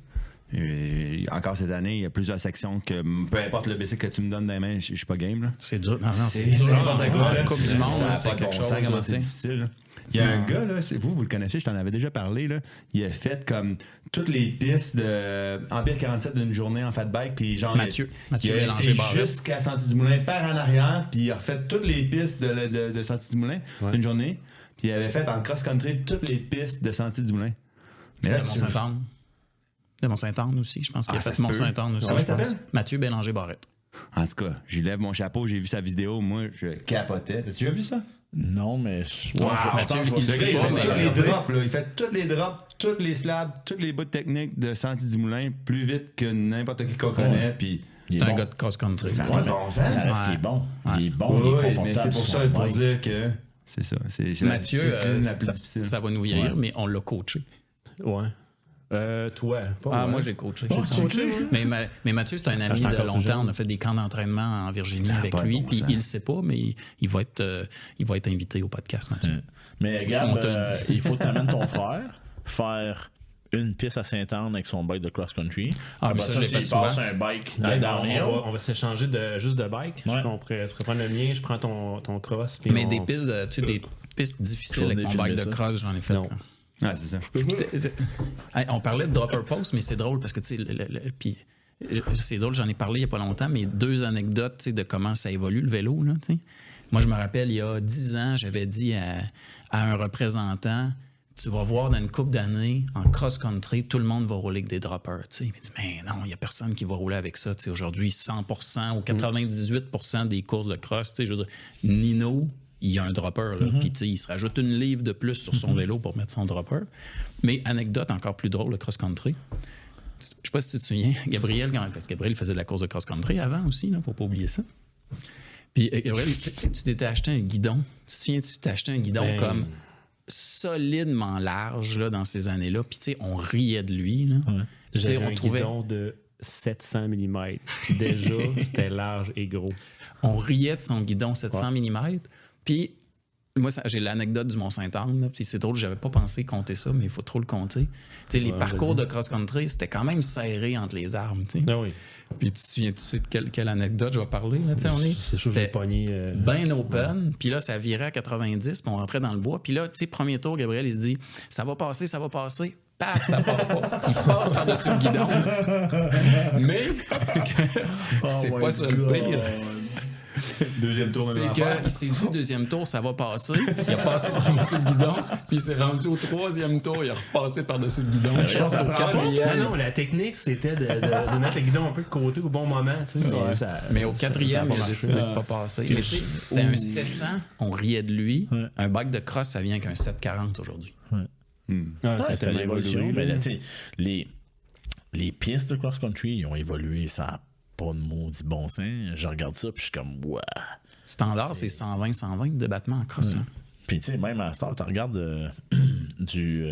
D: Encore cette année, il y a plusieurs sections que peu importe le bicycle que tu me donnes dans les mains, je suis pas game. Là.
C: C'est dur. Non, c'est dur.
D: N'importe quoi.
C: La Coupe du Monde,
D: c'est
C: quelque chose.
D: Comment c'est difficile. Là. Il y a un gars, là, vous le connaissez, je t'en avais déjà parlé, là, il a fait comme toutes les pistes de Empire 47 d'une journée en fat bike, puis genre,
C: Mathieu
D: il a
C: Bélanger
D: été
C: Barrette.
D: jusqu'à Sentier-du-Moulin par en arrière, puis il a refait toutes les pistes de Sentier-du-Moulin d'une journée, puis il avait fait en cross-country toutes les pistes de Sentier-du-Moulin. Mais là,
C: De Mont-Saint-Anne. De Mont-Saint-Anne aussi, je pense qu'il a
D: ça
C: fait
D: se
C: Mont-Saint-Anne aussi.
D: Comment il
C: je pense.
D: s'appelle?
C: Mathieu Bélanger Barrette.
D: En tout cas, j'y lève mon chapeau, j'ai vu sa vidéo, moi, je capotais. As-tu déjà vu ça?
B: Non, mais.
C: Wow,
B: je pense que je vais
C: il
D: Le
C: sait
D: gars, il
C: pas,
D: fait
C: mais
D: tous les
C: regardez.
D: drops, là. Il fait tous les drops, tous les slabs, tous les bouts techniques de Sentier-du-Moulin plus vite que n'importe qui qu'on connaît. Puis
C: C'est un gars de cross-country.
D: Ça
C: tu sais.
D: va bon sens.
B: Ça reste qu'il est bon. Il est bon, il
D: Oui,
B: est
D: mais
B: confortable.
D: c'est pour
B: sur
D: ça,
B: son
D: pour
B: bike.
D: dire que c'est ça. C'est la
C: Mathieu,
D: discipline la plus difficile.
C: ça va nous vieillir,
B: Ouais.
C: mais on l'a coaché.
A: Ouais. Toi, pas
C: Ah,
A: moi.
C: moi, j'ai coaché.
A: coaché,
C: Mais Mathieu, c'est un ami
A: j'étais
C: de
A: encore tout
C: longtemps.
A: jeune.
C: On a fait des camps d'entraînement en Virginie avec
D: pas de
C: lui.
D: bon
C: Puis
D: sens.
C: il le sait pas, mais il va être invité au podcast, Mathieu.
B: Mais
C: On
B: regarde,
C: te le dit.
B: il faut que tu amènes ton frère faire une piste à Sainte-Anne avec son bike de cross-country.
C: Ah, mais
B: Après
C: ça, je l'ai fait
B: tu
C: souvent.
B: passes un bike de
A: Hey,
B: downhill.
A: on va s'échanger juste de bike.
B: Ouais.
A: Je pourrais prendre le mien, je prends ton cross. Puis
C: Mais
A: on-
C: des pistes, des pistes difficiles
B: Faut
C: avec mon
B: filmer
C: bike de
B: ça.
C: cross, j'en ai fait.
A: Non.
C: là.
D: Ah, c'est ça.
C: Hey, on parlait de dropper post, mais c'est drôle parce que, tu sais, puis c'est drôle, j'en ai parlé il n'y a pas longtemps, mais 2 anecdotes, tu sais, de comment ça évolue le vélo, là, tu sais. Moi, je me rappelle, il y a 10 ans, j'avais dit à un représentant, tu vas voir dans une couple d'années, en cross-country, tout le monde va rouler avec des droppers, tu sais. Il me dit, mais non, il n'y a personne qui va rouler avec ça, tu sais. Aujourd'hui, 100% ou 98% des courses de cross, tu sais, je veux dire, Nino, il y a un dropper, là. Puis, tu sais, il se rajoute une livre de plus sur son vélo pour mettre son dropper. Mais anecdote encore plus drôle, le cross-country. Je sais pas si tu te souviens, Gabriel, parce que Gabriel faisait de la course de cross-country avant aussi, il faut pas oublier ça. Puis, Gabriel, tu t'étais acheté un guidon. Tu te souviens, tu t'es acheté un guidon
A: Ben,
C: comme solidement large là, dans ces années-là. Puis, tu sais, on riait de lui. Là. Je veux
A: J'avais
C: dire,
A: un
C: on trouvait.
A: guidon de 700 mm. Déjà, c'était large et gros.
C: On riait de son guidon 700 mm. Puis, moi, j'ai l'anecdote du Mont-Saint-Anne. là, Puis, c'est drôle, j'avais pas pensé compter ça, mais il faut trop le compter. Tu sais, les parcours de cross-country, c'était quand même serré entre les arbres. Tu sais.
A: Ah oui.
C: Puis, tu sais de quelle anecdote je vais parler? Là? Tu sais,
A: C'est sûr que j'ai
C: c'était
A: pogné.
C: bien open. Puis là, ça virait à 90, puis on rentrait dans le bois. Puis là, tu sais, premier tour, Gabriel, il se dit « Ça va passer, ça va passer. » Paf, ça part pas. Il passe par-dessus le guidon. Mais c'est pas ça le pire.
D: Deuxième tour,
C: C'est
D: même affaire.
C: qu'il s'est dit deuxième tour, ça va passer. Il a passé par-dessus le guidon, puis il s'est rendu au 3e tour, il a repassé par-dessus le guidon. Je pense qu'au
A: Non,
C: 4e.
A: non, la technique, c'était de mettre le guidon un peu de côté au bon moment. Tu sais,
C: Mais au 4e, il a
A: pas
C: décidé de ne pas passer. Mais tu sais, c'était un 700, on riait de lui.
B: Ouais.
C: Un bike de cross, ça vient avec un 740 aujourd'hui.
A: Ah,
B: Ouais,
A: ça a
B: c'était
A: tellement
B: l'évolution.
A: évolué,
B: Mais
A: là.
B: là, tu sais, les pistes de cross-country, ils ont évolué. Ça n'a pas de maudit bon sens. Je regarde ça, puis je suis comme, ouais.
C: Standard, c'est 120 de battement en cross. là.
B: Puis, tu sais, même à Star, tu regardes tu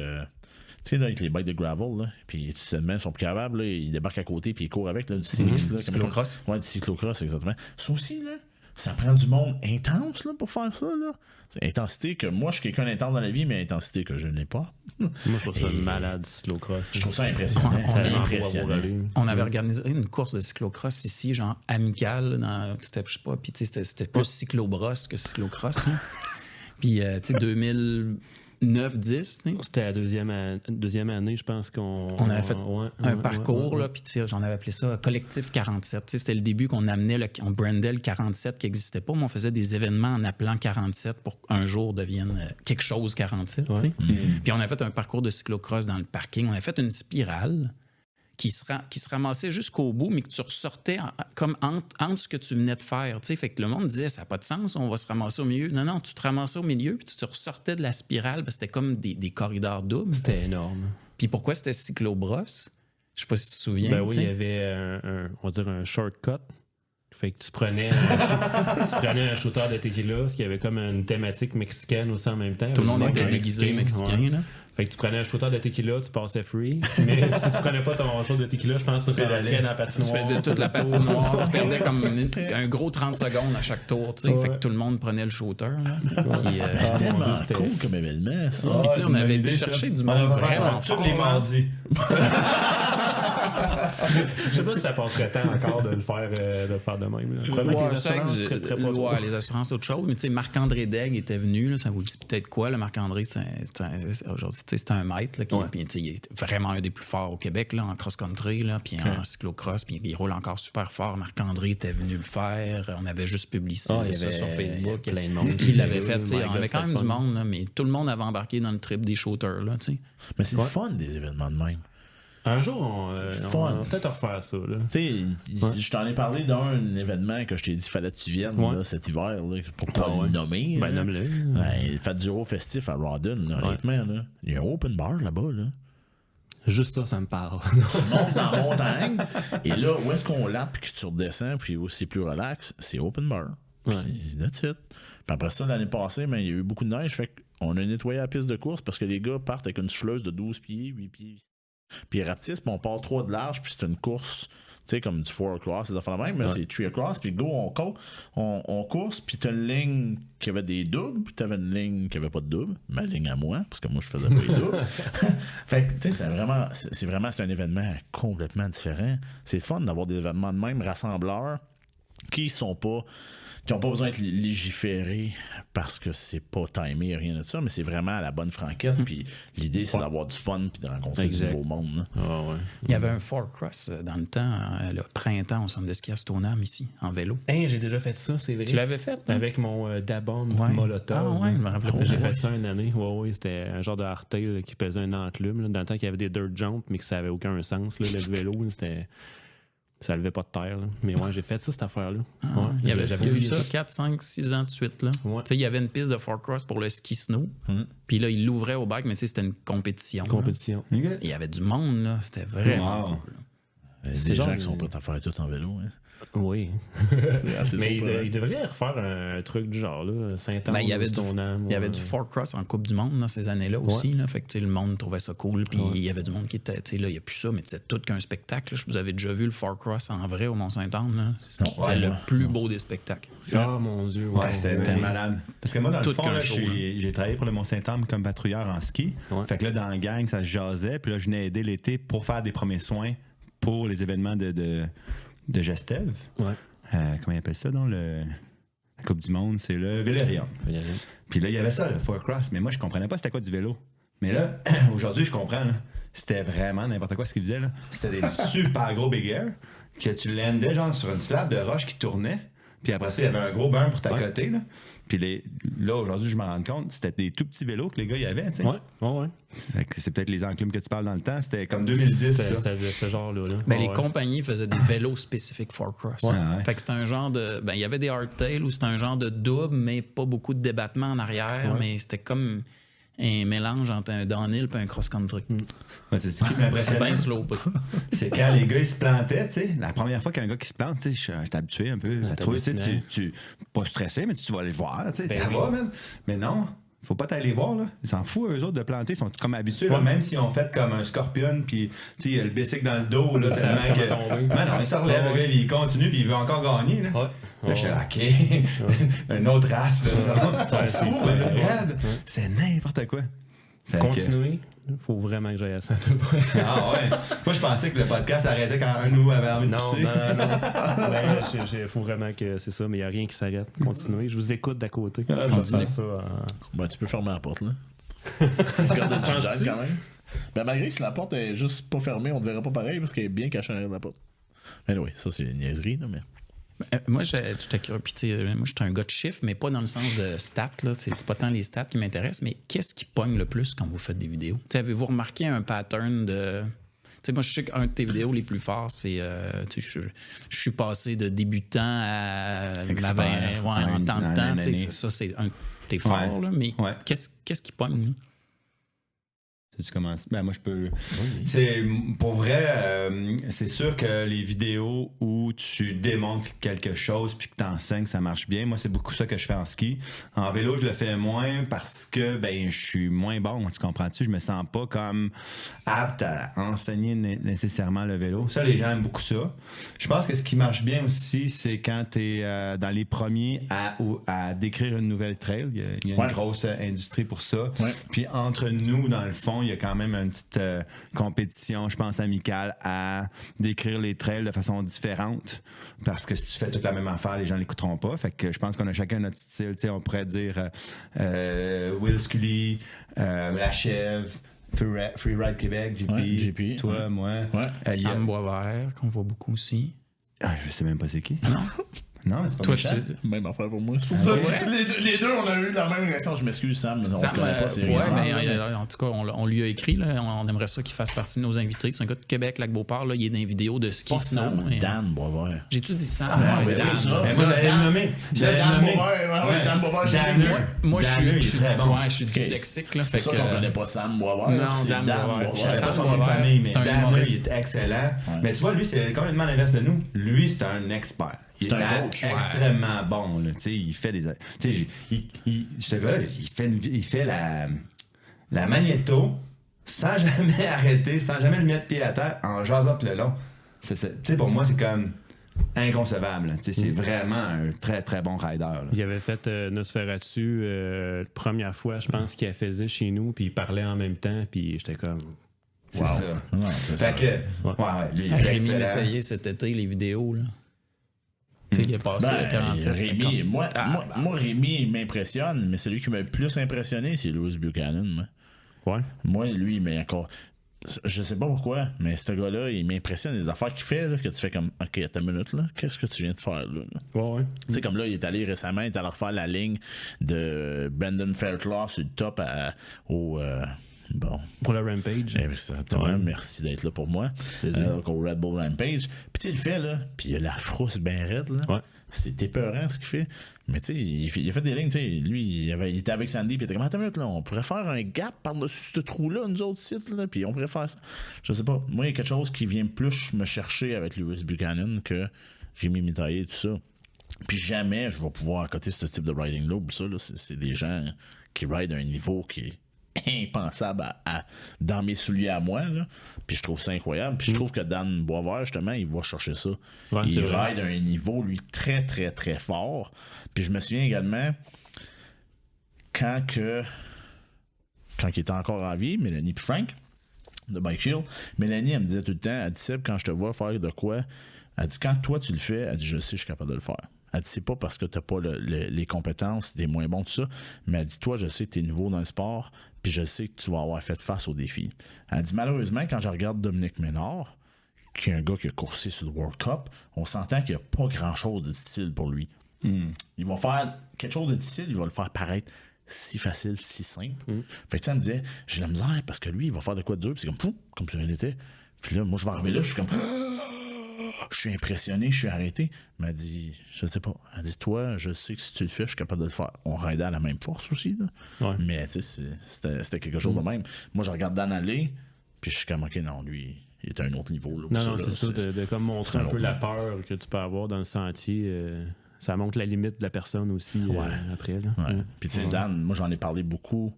B: sais, là, avec les bikes de gravel, là, puis tu te mets, ils sont plus capables, là, ils débarquent à côté, puis ils courent avec, là, du cycliste. là,
C: Cyclocross.
B: Ouais, du cyclocross, exactement. Ça aussi, là, ça prend du monde intense, là, pour faire ça, là. C'est intensité que moi, je suis quelqu'un d'intense dans la vie, mais intensité que je n'ai pas.
A: Moi, je trouve ça malade, cyclocross.
B: Je trouve ça impressionnant.
A: Tellement
B: impressionnant.
A: beau à rouler.
C: On avait organisé une course de cyclocross ici, genre amicale, c'était, je sais pas, puis tu sais, c'était plus cyclobrosse que cyclocross. là. Puis, tu sais, 2009-10, tu sais,
A: C'était la deuxième année, je pense qu'on...
C: on avait fait
A: ouais,
C: un
A: ouais,
C: parcours,
A: ouais,
C: là, puis tu sais, j'en avais appelé ça Collectif 47. Tu sais, c'était le début qu'on amenait, on brandait le 47 qui n'existait pas, mais on faisait des événements en appelant 47 pour qu'un jour devienne quelque chose 47. tu sais. Puis on a fait un parcours de cyclocross dans le parking. On a fait une spirale qui se ramassait jusqu'au bout, mais que tu ressortais comme entre ce que tu venais de faire. Tu sais, fait que le monde disait, ça n'a pas de sens, on va se ramasser au milieu. Non, tu te ramassais au milieu, puis tu te ressortais de la spirale, parce que c'était comme des corridors doubles.
A: C'était énorme.
C: Puis pourquoi c'était cyclobrosse? Je sais pas si tu te souviens.
A: Ben oui, il y avait on va dire un shortcut. Fait que tu prenais un shooter de tequila, parce qu'il y avait comme une thématique mexicaine aussi en même temps.
C: Tout le monde était déguisé mexicain.
A: Ouais.
C: Là.
A: Fait que tu prenais un shooter de tequila, tu passais free. Mais si tu prenais pas ton shooter de tequila, tu penses que tu rentrais dans la patinoire.
C: Tu faisais toute la patinoire. Tu perdais comme un gros 30 secondes à chaque tour. Tu sais.
A: Ouais.
C: Fait que tout le monde prenait le shooter. Là. Puis,
B: C'était
A: mon Dieu,
B: tellement cool comme événement, ça.
C: Puis, tu sais, on avait été chercher du monde vraiment
E: tous
C: fort.
E: les mardis.
A: Je sais pas si ça passerait tant encore de le faire de même. Là. Probablement que les assurances seraient pas trop.
C: Les assurances, autre chose. Mais tu sais, Marc-André Daigle était venu. Là, ça vous dit peut-être quoi, le Marc-André? Aujourd'hui, c'est un maître. Là, puis, tu sais, il est vraiment un des plus forts au Québec là, en cross-country, là, puis en cyclocross. Puis il roule encore super fort. Marc-André était venu le faire. On avait juste publié ça sur Facebook.
A: Plein de monde
C: Qui l'avait fait. Tu sais,
A: My
C: on
A: God,
C: avait quand même
A: c'était
C: du
A: fun.
C: monde, là, mais tout le monde avait embarqué dans le trip des shooters. Là, tu sais.
B: Mais c'est le fun des événements de même.
A: Un jour, on
B: fun.
A: va peut-être refaire ça. Là.
B: Tu sais, je t'en ai parlé d'un événement que je t'ai dit qu'il fallait que tu viennes là, cet hiver, là, pour pas le nommer.
A: Ben,
B: là.
A: nomme-le.
B: Ouais, fête du Euro festif à Rawdon, là, honnêtement. Là. Il y a un open bar là-bas. Là.
A: Juste ça me parle.
B: Tu montes dans la montagne, et là, où est-ce qu'on l'a, puis que tu redescends, puis où c'est plus relax, c'est open bar.
A: Ouais.
B: Puis, that's it. Puis après ça, l'année passée, il y a eu beaucoup de neige, fait qu'on a nettoyé la piste de course parce que les gars partent avec une souffleuse de 12 pieds, 8 pieds. Puis ils rapetissent, puis on part 3 de large, puis c'est une course, tu sais, comme du 4 across, ces affaires-là même, mais c'est 3 across, puis go, on course, puis t'as une ligne qui avait des doubles, puis t'avais une ligne qui avait pas de double, ma ligne à moi, parce que moi je faisais pas les doubles. Fait que, tu sais, c'est un événement complètement différent. C'est fun d'avoir des événements de même, rassembleurs, qui n'ont pas besoin d'être légiférés parce que c'est pas timé, rien de ça, mais c'est vraiment à la bonne franquette. Puis l'idée, c'est d'avoir du fun puis de rencontrer du beau monde. Là.
A: Ah ouais.
C: Il y avait un 4Cross dans le temps, le printemps, au centre de ski à Stoneham, ici, en vélo.
A: Hey, j'ai déjà fait ça, c'est vrai.
C: Tu l'avais fait? Hein?
A: Avec mon Dabon
C: Ouais.
A: Molotov.
C: Ah ouais, je me rappelle pas.
A: J'ai fait ça une année. Ouais, c'était un genre de hardtail là, qui pesait un enclume. Là, dans le temps qu'il y avait des dirt jumps, mais que ça avait aucun sens. Là, le vélo, là, c'était... Ça levait pas de terre. Là. Mais ouais, j'ai fait ça, cette affaire-là.
C: Ah,
A: Ouais,
C: il y a
A: j'avais
C: eu
A: oublié
C: ça 4, 5, 6 ans de suite. Là.
A: Ouais.
C: Tu sais, il y avait une piste de 4Cross pour le ski snow. Puis là, il l'ouvrait au bac, mais tu sais, c'était une compétition. là.
A: Compétition.
C: Et il y avait du monde. Là. C'était vraiment
E: Wow.
C: cool.
B: Il y a
A: C'est
B: des
A: genre
B: gens qui sont prêts à faire tout en vélo. Hein.
A: Oui.
B: C'est assez
A: Mais
B: surprenant.
A: il devrait refaire un truc du genre, là. Saint-Anne,
C: Ben, il y avait
A: Stoneham,
C: Il y avait du 4Cross en Coupe du Monde dans ces années-là aussi. Là. Fait que tu sais, le monde trouvait ça cool. Puis il y avait du monde qui était. Tu sais, là, il n'y a plus ça, mais c'était tout qu'un spectacle. Là. Vous avez déjà vu le 4Cross en vrai au Mont-Saint-Anne. Là. C'était le plus beau des spectacles.
A: Ah, mon Dieu.
E: Ouais, c'était malade. Parce que moi, dans le
C: Tout
E: fond,
C: qu'un
E: là,
C: show,
E: j'ai travaillé pour le Mont-Saint-Anne comme patrouilleur en ski.
A: Ouais.
E: Fait que là, dans la gang, ça se jasait. Puis là, je venais aider l'été pour faire des premiers soins pour les événements de Gestev.
A: Ouais.
E: Comment ils appellent ça, dans la Coupe du Monde? C'est le Vélérium. Puis là, il y avait ça, le 4Cross. Mais moi, je comprenais pas c'était quoi du vélo. Mais là, aujourd'hui, je comprends. Là. C'était vraiment n'importe quoi ce qu'ils faisaient. Là. C'était des super gros big air que tu landais genre sur une slab de roche qui tournait. Puis après ça, il y avait un gros burn pour t'accoter. Là. Puis là, aujourd'hui, je me rends compte, c'était des tout petits vélos que les gars y avaient. Tu sais.
A: Ouais.
E: C'est peut-être les enclumes que tu parles dans le temps. C'était comme 2010. ça.
A: C'était de ce genre-là. Là.
C: Ben, les
A: Ouais.
C: compagnies faisaient des vélos spécifiques 4Cross.
E: Ouais.
C: Fait que c'était un genre de. Ben, il y avait des hardtails où c'était un genre de double, mais pas beaucoup de débattement en arrière.
A: Ouais.
C: Mais c'était comme un mélange entre un downhill et un cross-country.
E: Ouais, c'est ce qui
C: C'est
E: m'impressionnait.
C: bien slow.
E: C'est quand les gars ils se plantaient, tu sais. La première fois qu'un gars qui se plante, tu sais, je suis habitué un peu à trouver, tu sais, tu pas stressé, mais tu vas aller voir, tu sais,
A: Ben
E: ça
A: oui.
E: va, man. Mais non, faut pas t'aller voir, là. Ils s'en foutent, eux autres, de planter. Ils sont comme habitués, là. Même s'ils ont fait comme un scorpion, puis, tu sais, il y a le bicycle dans le dos, là,
A: Ça
E: tellement
A: va
E: que.
A: tomber.
E: Man, non, il se relève, le gars, puis il continue, puis il veut encore gagner, là.
A: Ouais.
E: Là, je suis OK. Une autre race, là, ça.
A: Ouais,
E: Ils sont
A: c'est
E: fous,
A: fun,
E: là,
A: ouais.
E: raide. C'est n'importe quoi. Fait que-
A: Continuer. Il faut vraiment que j'aille à Saint-Aubin.
E: Ah ouais. Moi, je pensais que le podcast arrêtait quand un de nous avait envie de
A: Non,
E: pousser.
A: non. Il faut vraiment que c'est ça, mais il n'y a rien qui s'arrête. Continuez. Je vous écoute d'à côté. Continuez ça.
B: Ben, tu peux fermer la porte, là. Regarde ce
A: Penses-tu?
B: quand même. Ben, malgré que si la porte est juste pas fermée, on ne verra pas pareil parce qu'elle est bien cachée derrière la porte. Mais oui, ça, c'est une niaiserie, là, mais.
C: Moi, j'étais curieux. Puis, tu sais, moi, j'étais un gars de chiffres, mais pas dans le sens de stats. Là. C'est pas tant les stats qui m'intéressent, mais qu'est-ce qui pogne le plus quand vous faites des vidéos? Tu sais, avez-vous remarqué un pattern de. Tu sais, moi, je sais qu'un de tes vidéos les plus forts, c'est. Je suis passé de débutant à en temps de temps. Ça, c'est un de tes forts, là, mais qu'est-ce qui pogne, là?
E: Tu commences. Ben moi je peux. C'est pour vrai, c'est sûr que les vidéos où tu démontres quelque chose puis que tu enseignes, ça marche bien. Moi, c'est beaucoup ça que je fais en ski. En vélo, je le fais moins parce que je suis moins bon. Tu comprends-tu? Je me sens pas comme apte à enseigner nécessairement le vélo. Ça, les gens aiment beaucoup ça. Je pense que ce qui marche bien aussi, c'est quand tu es dans les premiers à décrire une nouvelle trail. Il y a une grosse industrie pour ça. Ouais. Puis entre nous, dans le fond, il y a quand même une petite compétition, je pense, amicale à décrire les trails de façon différente. Parce que si tu fais toute la même affaire, les gens l'écouteront pas. Fait que je pense qu'on a chacun notre style. T'sais, on pourrait dire Will Scully, La Chèvre, Freeride Québec, JP, toi, moi.
C: Ouais. Sam Boisvert, qu'on voit beaucoup aussi.
E: Ah, je sais même pas c'est qui.
C: Non.
E: Non, c'est pas
C: toi,
E: Michel.
B: Même affaire pour moi, c'est pour ça. Les deux, on a eu la même réaction. Je m'excuse, Sam.
C: Sam, en tout cas, on lui a écrit. Là, on aimerait ça qu'il fasse partie de nos invités. C'est un gars de Québec, Lac-Beauport. Là, il est dans les vidéos de ski snow.
B: Dan Boisvert.
C: J'ai-tu dit Sam?
E: Moi, j'avais nommé.
B: Dan Boisvert.
C: Moi, je suis dyslexique.
B: C'est pour ça qu'on connaît pas Sam Boisvert.
C: Non, Dan Boisvert.
E: Je sais pas son nom de famille, mais Dan, il est excellent. Mais tu vois, lui, c'est complètement l'inverse de nous. Lui, c'est un expert. Il est extrêmement bon. Là, il fait des. Ce gars-là, il fait la magnéto sans jamais arrêter, sans jamais le mettre pied à terre, en jasant le long. Pour moi, c'est comme inconcevable. C'est vraiment un très, très bon rider. Là.
A: Il avait fait Nosferatu la première fois, je pense, qu'il a faisait chez nous, puis il parlait en même temps, puis j'étais comme.
E: C'est ça.
B: Non, c'est ça.
E: Lui, il est
C: Rémi l'a payé cet été, les vidéos. Là. Tu sais, il est passé à 47.
B: Rémi, moi, Rémi, il m'impressionne, mais celui qui m'a le plus impressionné, c'est Lewis Buchanan. Moi, lui, mais encore. Je sais pas pourquoi, mais ce gars-là, il m'impressionne les affaires qu'il fait, là, que tu fais comme, OK, à ta minute, là, qu'est-ce que tu viens de faire, là? Tu sais, comme là, il est allé récemment, il est allé refaire la ligne de Brandon Fairclough sur le top au. Bon.
A: Pour le Rampage.
B: Merci d'être là pour moi. Au Red Bull Rampage. Puis tu sais, il fait, là. Puis il a la frousse bien raide, là.
A: Ouais.
B: C'est épeurant ce qu'il fait. Mais tu sais, il a fait des lignes, tu sais. Lui, il était avec Sandy, puis il était comme, attends une minute, là, on pourrait faire un gap par-dessus ce trou-là, nous autres sites, là. Puis on pourrait faire ça. Je sais pas. Moi, il y a quelque chose qui vient plus me chercher avec Lewis Buchanan que Rémi Mitaillé et tout ça. Puis jamais je vais pouvoir accoter ce type de riding là. Ça, là, c'est des gens qui ride à un niveau qui est impensable dans mes souliers à moi, là. Puis je trouve ça incroyable. Puis je trouve que Dan Boisvert, justement, il va chercher ça. Il ride à un niveau, lui, très, très, très fort. Puis je me souviens également quand il était encore en vie, Mélanie et Frank de Bike Shield, Mélanie, elle me disait tout le temps, elle dit, Seb, quand je te vois faire de quoi, elle dit, quand toi tu le fais, elle dit, je sais, je suis capable de le faire. Elle dit, c'est pas parce que t'as pas les compétences, des moins bons, tout ça, mais elle dit, toi, je sais que t'es nouveau dans le sport, puis je sais que tu vas avoir fait face aux défis. Elle dit, malheureusement, quand je regarde Dominique Ménard, qui est un gars qui a coursé sur le World Cup, on s'entend qu'il n'y a pas grand-chose de difficile pour lui. Il va faire quelque chose de difficile, il va le faire paraître si facile, si simple. Fait que ça me disait, j'ai la misère, parce que lui, il va faire de quoi de dur, puis c'est comme, pouf, comme si rien n'était. Puis là, moi, je vais arriver là, je suis comme... Je suis impressionné, je suis arrêté. Elle m'a dit, je sais pas. Elle dit, toi, je sais que si tu le fais, je suis capable de le faire. On raidait à la même force aussi, là. Mais tu sais, c'était quelque chose de même. Moi, je regarde Dan aller, puis je suis comme, OK, non, lui, il est à un autre niveau. Là,
A: non, c'est ça, de comme montrer un peu la peur que tu peux avoir dans le sentier. Ça montre la limite de la personne aussi après. Là.
B: Puis tu sais, Dan, moi, j'en ai parlé beaucoup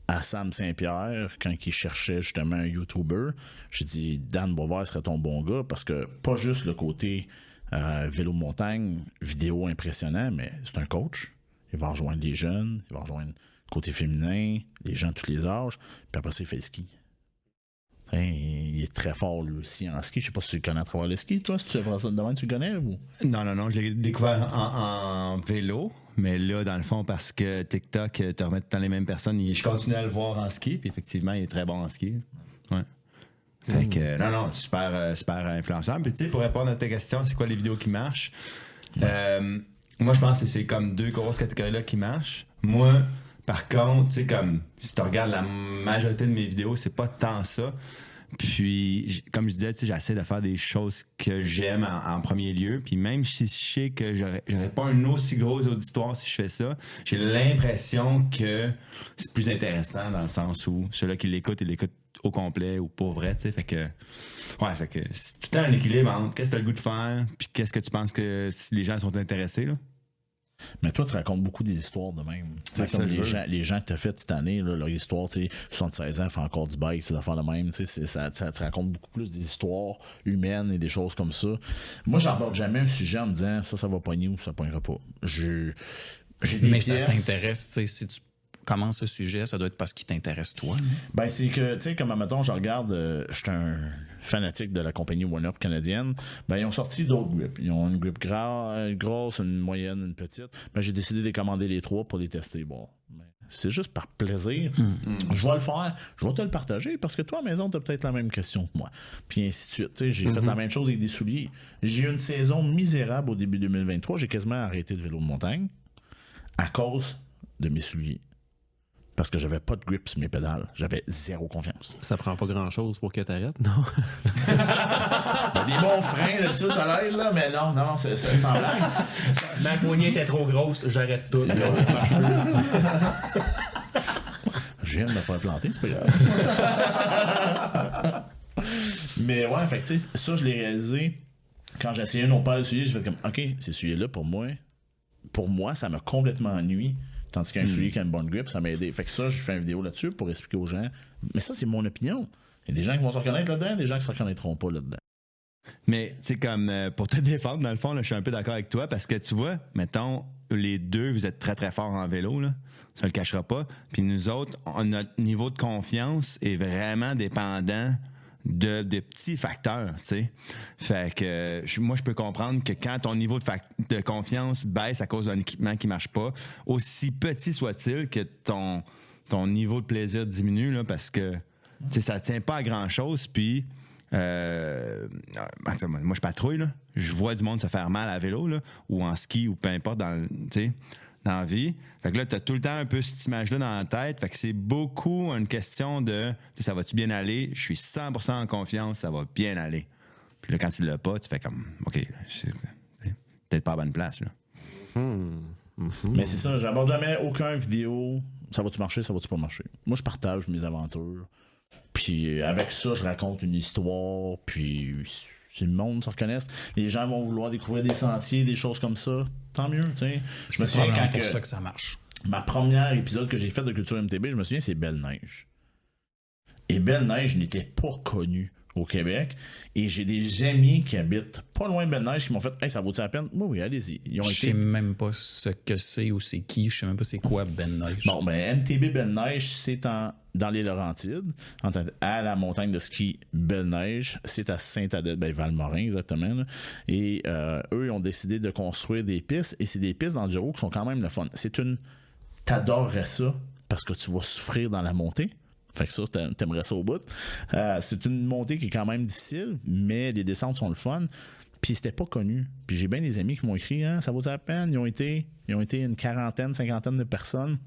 B: à Sam Saint-Pierre, quand il cherchait justement un YouTuber. J'ai dit, Dan Boisvert serait ton bon gars, parce que pas juste le côté vélo montagne, vidéo impressionnant, mais c'est un coach. Il va rejoindre les jeunes, il va rejoindre le côté féminin, les gens de tous les âges, puis après ça, il fait le ski. Il est très fort lui aussi en ski. Je sais pas si tu le connais à travers le ski, toi, si tu fais ça de même, tu le connais ou?
E: Non, je l'ai découvert en vélo, mais là, dans le fond, parce que TikTok te remet dans les mêmes personnes, je continue à le voir en ski, puis effectivement, il est très bon en ski. Ouais. Fait que, non, super influençable. Puis tu sais, pour répondre à ta question, c'est quoi les vidéos qui marchent? Moi, je pense que c'est comme deux grosses catégories-là qui marchent. Moi, par contre, tu sais, comme si tu regardes la majorité de mes vidéos, c'est pas tant ça.
D: Puis, comme je disais, j'essaie de faire des choses que j'aime en premier lieu. Puis même si je sais que j'aurais pas un aussi gros auditoire si je fais ça, j'ai l'impression que c'est plus intéressant dans le sens où ceux-là qui l'écoutent, ils l'écoutent au complet ou pour vrai, tu sais. Fait que c'est tout le temps un équilibre entre qu'est-ce que tu as le goût de faire puis qu'est-ce que tu penses que si les gens sont intéressés, là.
B: Mais toi, tu racontes beaucoup des histoires de même. Comme les gens que tu as fait cette année, là, leur histoire, 76 ans, fait encore du bike, ces affaires de même. Ça te raconte beaucoup plus des histoires humaines et des choses comme ça. Moi, j'aborde jamais un sujet en me disant ça va pogner ou ça pognera pas. J'ai des
C: Mais
B: pièces.
C: ça t'intéresse, si tu commences ce sujet, ça doit être parce qu'il t'intéresse toi.
B: Ben, c'est que, tu sais, comme admettons, je regarde, je suis un fanatique de la compagnie One-Up canadienne, ben, ils ont sorti d'autres grips. Ils ont une grip grosse, une moyenne, une petite. Ben, j'ai décidé de les commander les 3 pour les tester. Bon, ben, c'est juste par plaisir. Je vais le faire, je vais te le partager parce que toi, à la maison, tu as peut-être la même question que moi. Puis ainsi de suite. Tu sais, j'ai fait la même chose avec des souliers. J'ai eu une saison misérable au début 2023. J'ai quasiment arrêté le vélo de montagne à cause de mes souliers. Parce que j'avais pas de grip sur mes pédales. J'avais zéro confiance.
A: Ça prend pas grand-chose pour que t'arrêtes, non?
B: Ben, des bons freins, d'habitude, ça l'aide, là, mais non, c'est sans blague.
A: Ma poignée était trop grosse, j'arrête tout.
B: Je viens de me faire planter, c'est pas grave. Mais ouais, fait que tu sais, ça, je l'ai réalisé quand j'ai essayé un autre paire de souliers. J'ai fait comme, OK, ces souliers-là, pour moi, ça m'a complètement ennuyé. Tandis qu'un soulier qui a une bonne grip, ça m'a aidé. Fait que ça, je fais une vidéo là-dessus pour expliquer aux gens. Mais ça, c'est mon opinion. Il y a des gens qui vont se reconnaître là-dedans, des gens qui se reconnaîtront pas là-dedans.
D: Mais, tu sais, comme pour te défendre, dans le fond, là, je suis un peu d'accord avec toi parce que tu vois, mettons, les deux, vous êtes très, très forts en vélo, là. Ça le cachera pas. Puis nous autres, notre niveau de confiance est vraiment dépendant de petits facteurs, tu sais. Fait que moi, je peux comprendre que quand ton niveau de confiance baisse à cause d'un équipement qui marche pas, aussi petit soit-il que ton niveau de plaisir diminue, là, parce que, tu sais, ça tient pas à grand-chose, puis moi, je patrouille, là. Je vois du monde se faire mal à vélo, là, ou en ski, ou peu importe dans la vie. Fait que là, t'as tout le temps un peu cette image-là dans la tête. Fait que c'est beaucoup une question de ça va-tu bien aller? Je suis 100% en confiance, ça va bien aller. Puis là, quand tu l'as pas, tu fais comme OK, c'est peut-être pas à la bonne place, là.
B: Mais c'est ça, j'aborde jamais aucun vidéo. Ça va-tu marcher, ça va-tu pas marcher? Moi, je partage mes aventures. Puis avec ça, je raconte une histoire. Puis si le monde se reconnaisse, les gens vont vouloir découvrir des sentiers, des choses comme ça. Tant mieux, tu sais. Je me souviens quand
C: pour ça que ça marche.
B: Ma première épisode que j'ai fait de Culture MTB, je me souviens, c'est Belle Neige. Et Belle Neige n'était pas connue au Québec. Et j'ai des amis qui habitent pas loin de Belle Neige qui m'ont fait hey, ça vaut-il la peine? Oui, allez-y.
C: Je sais même pas ce que c'est ou c'est qui. Je sais même pas c'est quoi Belle Neige.
B: Bon, ben MTB Belle Neige, c'est dans les Laurentides, à la montagne de ski Belle Neige. C'est à Saint-Adèle, Valmorin exactement. Là. Et eux, ils ont décidé de construire des pistes. Et c'est des pistes d'enduro qui sont quand même le fun. T'adorerais ça parce que tu vas souffrir dans la montée. Fait que ça, t'aimerais ça au bout. C'est une montée qui est quand même difficile, mais les descentes sont le fun. Puis c'était pas connu. Puis j'ai bien des amis qui m'ont écrit hein, ça vaut la peine. Ils ont été une quarantaine, cinquantaine de personnes.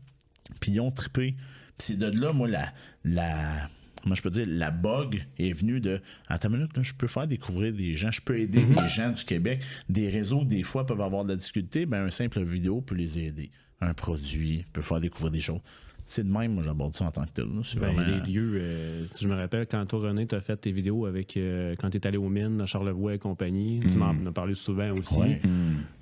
B: Puis ils ont trippé. Puis c'est de là, moi, moi, je peux dire, la bug est venue de attends une minute, là, je peux faire découvrir des gens, je peux aider des gens du Québec. Des réseaux, des fois, peuvent avoir de la difficulté. Ben, un simple vidéo peut les aider. Un produit peut faire découvrir des choses. C'est de même, moi, j'aborde ça en tant que tel. C'est vraiment...
A: Les lieux, je me rappelle quand toi, René, tu as fait tes vidéos avec quand tu es allé aux mines à Charlevoix et compagnie. Tu m'en as parlé souvent aussi.
B: Ouais.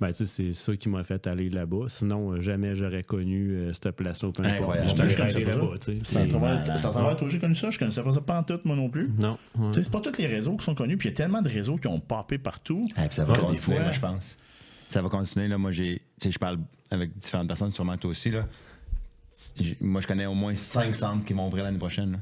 A: Ben, c'est ça qui m'a fait aller là-bas. Sinon, jamais j'aurais connu cette place-là. Peu importe.
B: Je
A: allé là-bas.
B: C'est à travers toi que j'ai connu ça. Je connaissais pas ça pas en tout, moi non plus.
A: Non. Ouais.
B: C'est pas tous les réseaux qui sont connus. Puis il y a tellement de réseaux qui ont popé partout.
D: Puis ça va continuer, moi, je pense. Ça va continuer. Là, moi, je parle avec différentes personnes, sûrement toi aussi. Là. Moi, je connais au moins 5 centres qui vont ouvrir l'année prochaine. Là.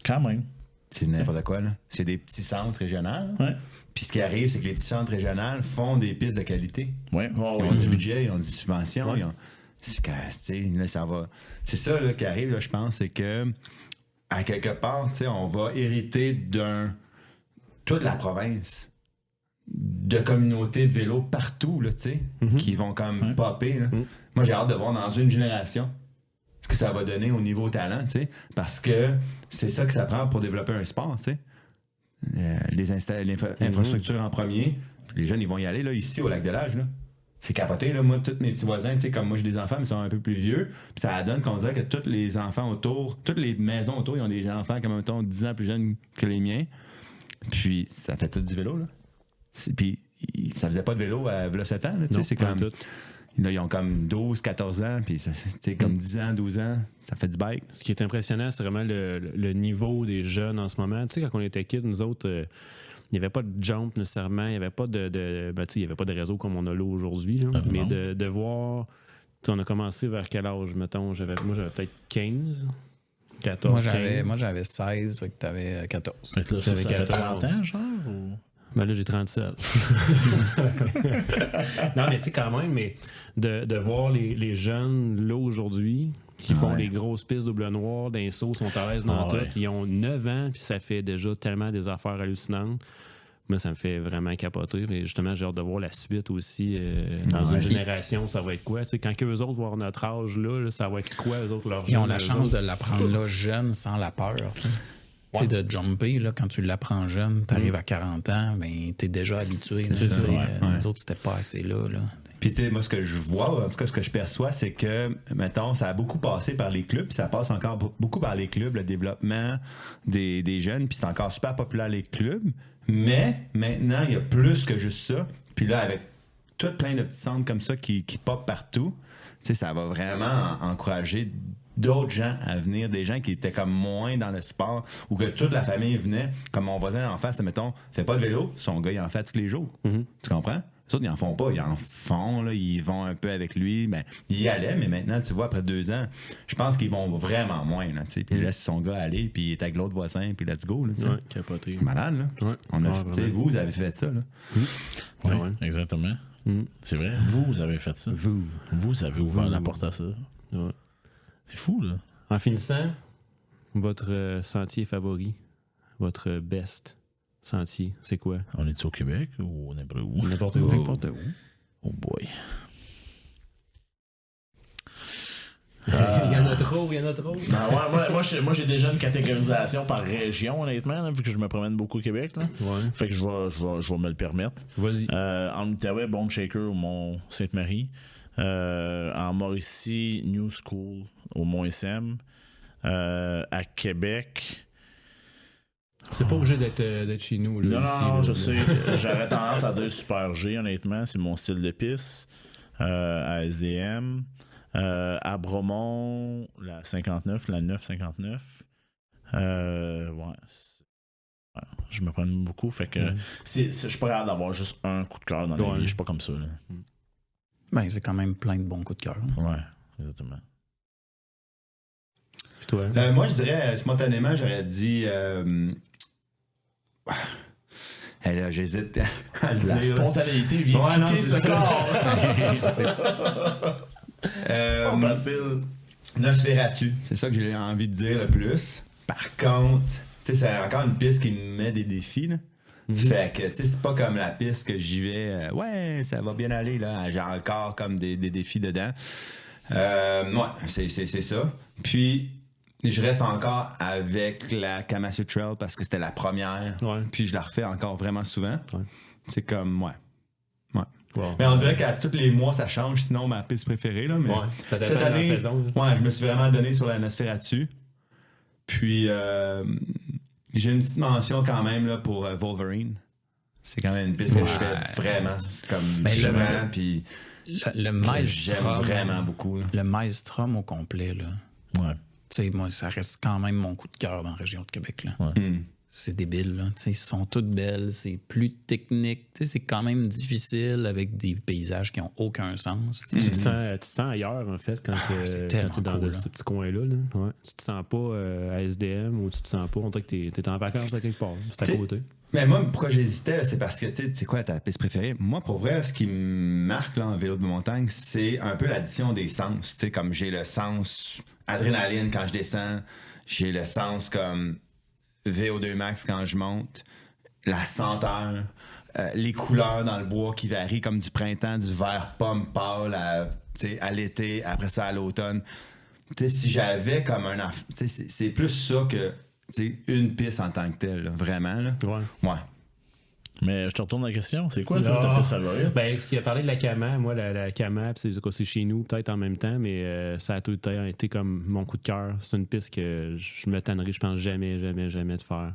B: Quand même.
D: C'est n'importe quoi. Là. C'est des petits centres régionaux.
B: Ouais.
D: Puis ce qui arrive, c'est que les petits centres régionaux font des pistes de qualité.
B: Ouais.
D: Ils ont du budget, ils ont des subventions. Ouais. Là, ça va. C'est ça là, qui arrive, là, je pense, c'est que à quelque part, on va hériter toute la province de communautés de vélo partout, là, qui vont comme popper. Là. Moi, j'ai hâte de voir dans une génération ce que ça va donner au niveau talent, parce que c'est ça que ça prend pour développer un sport,
E: infrastructures en premier. Puis les jeunes, ils vont y aller, là, ici, au Lac-de-L'Âge, là. C'est capoté, là. Moi, tous mes petits voisins, tu sais, comme moi, j'ai des enfants, mais ils sont un peu plus vieux. Puis ça donne qu'on dirait que tous les enfants autour, toutes les maisons autour, ils ont des enfants, comme, mettons, 10 ans plus jeunes que les miens. Puis ça fait tout du vélo, là. Puis ça faisait pas de vélo à 7 ans, là, tu sais, c'est comme... Là, ils ont comme 12, 14 ans, puis c'est comme 10 ans, 12 ans, ça fait du bike.
A: Ce qui est impressionnant, c'est vraiment le niveau des jeunes en ce moment. Tu sais, quand on était kids, nous autres, il n'y avait pas de jump nécessairement, il n'y avait pas il y avait pas de réseau comme on a là aujourd'hui. Là. Mais de voir, on a commencé vers quel âge, mettons, moi j'avais peut-être 15, 14, 15.
C: Moi j'avais 16, fait que t'avais 14.
B: Fait que là, ça fait 30 ans, genre? Ou...
A: Ben là, j'ai 37. Non, mais tu sais, quand même, mais de voir les jeunes là aujourd'hui qui font des grosses pistes double noir, d'un saut, sont à l'aise dans tout. Ils ont 9 ans, puis ça fait déjà tellement des affaires hallucinantes. Moi, ça me fait vraiment capoter. Et justement, j'ai hâte de voir la suite aussi. Dans une génération, ça va être quoi? Tu sais, quand eux autres vont avoir notre âge là, ça va être quoi, eux autres, leur
C: Ils ont la chance de l'apprendre là jeune, sans la peur. Tu sais, de jumper, là, quand tu l'apprends jeune, tu arrives à 40 ans, ben, tu es déjà habitué. Les autres, c'était pas assez là.
E: Puis, tu sais, moi, ce que je vois, en tout cas, ce que je perçois, c'est que, mettons, ça a beaucoup passé par les clubs, puis ça passe encore beaucoup par les clubs, le développement des jeunes, puis c'est encore super populaire, les clubs. Mais maintenant, il y a plus que juste ça. Puis là, avec tout plein de petits centres comme ça qui pop partout, tu sais, ça va vraiment encourager d'autres gens à venir, des gens qui étaient comme moins dans le sport ou que toute la famille venait, comme mon voisin en face, mettons, fait pas de vélo, son gars, il en fait tous les jours. Tu comprends? Les autres, ils en font pas. Ils en font, là, ils vont un peu avec lui. Ben, ils y allaient, mais maintenant, tu vois, après 2 ans, je pense qu'ils vont vraiment moins. Là, puis il laisse son gars aller, puis il est avec l'autre voisin, puis let's go. Là,
A: capoté.
E: Malade, là. Ouais. Vous avez fait ça, là.
B: Oui, exactement. C'est vrai. Vous avez fait ça. Vous avez ouvert la porte à ça.
A: Ouais.
B: C'est fou, là.
A: En finissant, votre sentier favori, votre best sentier, c'est quoi?
B: On est-tu au Québec ou n'importe où?
A: N'importe où.
C: N'importe où.
B: Oh boy.
A: Il y en a trop.
B: Moi, j'ai déjà une catégorisation par région, honnêtement, là, vu que je me promène beaucoup au Québec. Là.
A: Ouais.
B: Fait que je vais me le permettre.
A: Vas-y.
B: En Outaouais, Bone Shaker au Mont-Sainte-Marie. En Mauricie, New School au Mont-SM. À Québec...
A: C'est pas obligé d'être chez nous. Là,
B: Non,
A: ici,
B: je sais. J'aurais tendance à dire Super G, honnêtement. C'est mon style de piste. À SDM. À Bromont, la 59, la 959. Je me prends beaucoup. Fait que je suis pas capable d'avoir juste un coup de cœur dans la vie. Je suis pas comme ça. Là.
C: Ben, c'est quand même plein de bons coups de cœur.
B: Ouais, exactement.
A: Puis toi?
E: Moi, je dirais, spontanément, j'aurais dit... là, j'hésite à le dire.
B: La spontanéité vient quitter ce corps.
E: Pas facile. Nosferatu, c'est ça que j'ai envie de dire le plus. Par contre, tu sais, c'est encore une piste qui me met des défis, là. Fait que, tu sais, c'est pas comme la piste que j'y vais, ouais, ça va bien aller, là. J'ai encore comme des défis dedans. Ouais, c'est ça. Puis, je reste encore avec la Kamashu Trail parce que c'était la première.
A: Ouais.
E: Puis, je la refais encore vraiment souvent.
A: Ouais.
E: C'est comme, ouais.
A: Wow.
E: Mais on dirait qu'à tous les mois, ça change, sinon ma piste préférée. Là, mais
A: ça dépend
E: cette année,
A: de la saison. Là.
E: Ouais, je me suis vraiment donné sur la Nosferatu. Puis, j'ai une petite mention quand même là, pour Wolverine. C'est quand même une piste que je fais vraiment comme souvent. Puis,
C: le Maelstrom.
E: J'aime vraiment beaucoup. Là.
C: Le Maelstrom au complet, là.
B: Ouais.
C: Tu sais, moi, ça reste quand même mon coup de cœur dans la région de Québec, là.
B: Ouais.
C: C'est débile, là. Ils sont toutes belles, c'est plus technique. C'est quand même difficile avec des paysages qui n'ont aucun sens.
A: Tu te sens ailleurs, en fait, quand tu es dans
C: cool,
A: ce petit coin-là. Là. Ouais. Tu te sens pas à SDM ou tu te sens pas, on dirait que tu es en vacances à quelque part. C'est à côté.
E: Mais moi, pourquoi j'hésitais, c'est parce que, tu sais quoi, ta piste préférée? Moi, pour vrai, ce qui me marque là, en vélo de montagne, c'est un peu l'addition des sens. Tu sais, comme j'ai le sens adrénaline quand je descends, j'ai le sens comme VO2 max quand je monte, la senteur, les couleurs dans le bois qui varient comme du printemps, du vert pomme pâle à l'été, après ça à l'automne. Tu sais, si j'avais comme c'est plus ça que
D: une piste en tant que telle, là, vraiment. Là. Ouais.
B: Mais je te retourne la question. C'est quoi ta piste favorite?
A: Ben, ce qu'il a parlé de la Kama, moi, la Kama, c'est chez nous, peut-être en même temps, mais ça a tout été comme mon coup de cœur. C'est une piste que je me tannerai, je pense, jamais de faire.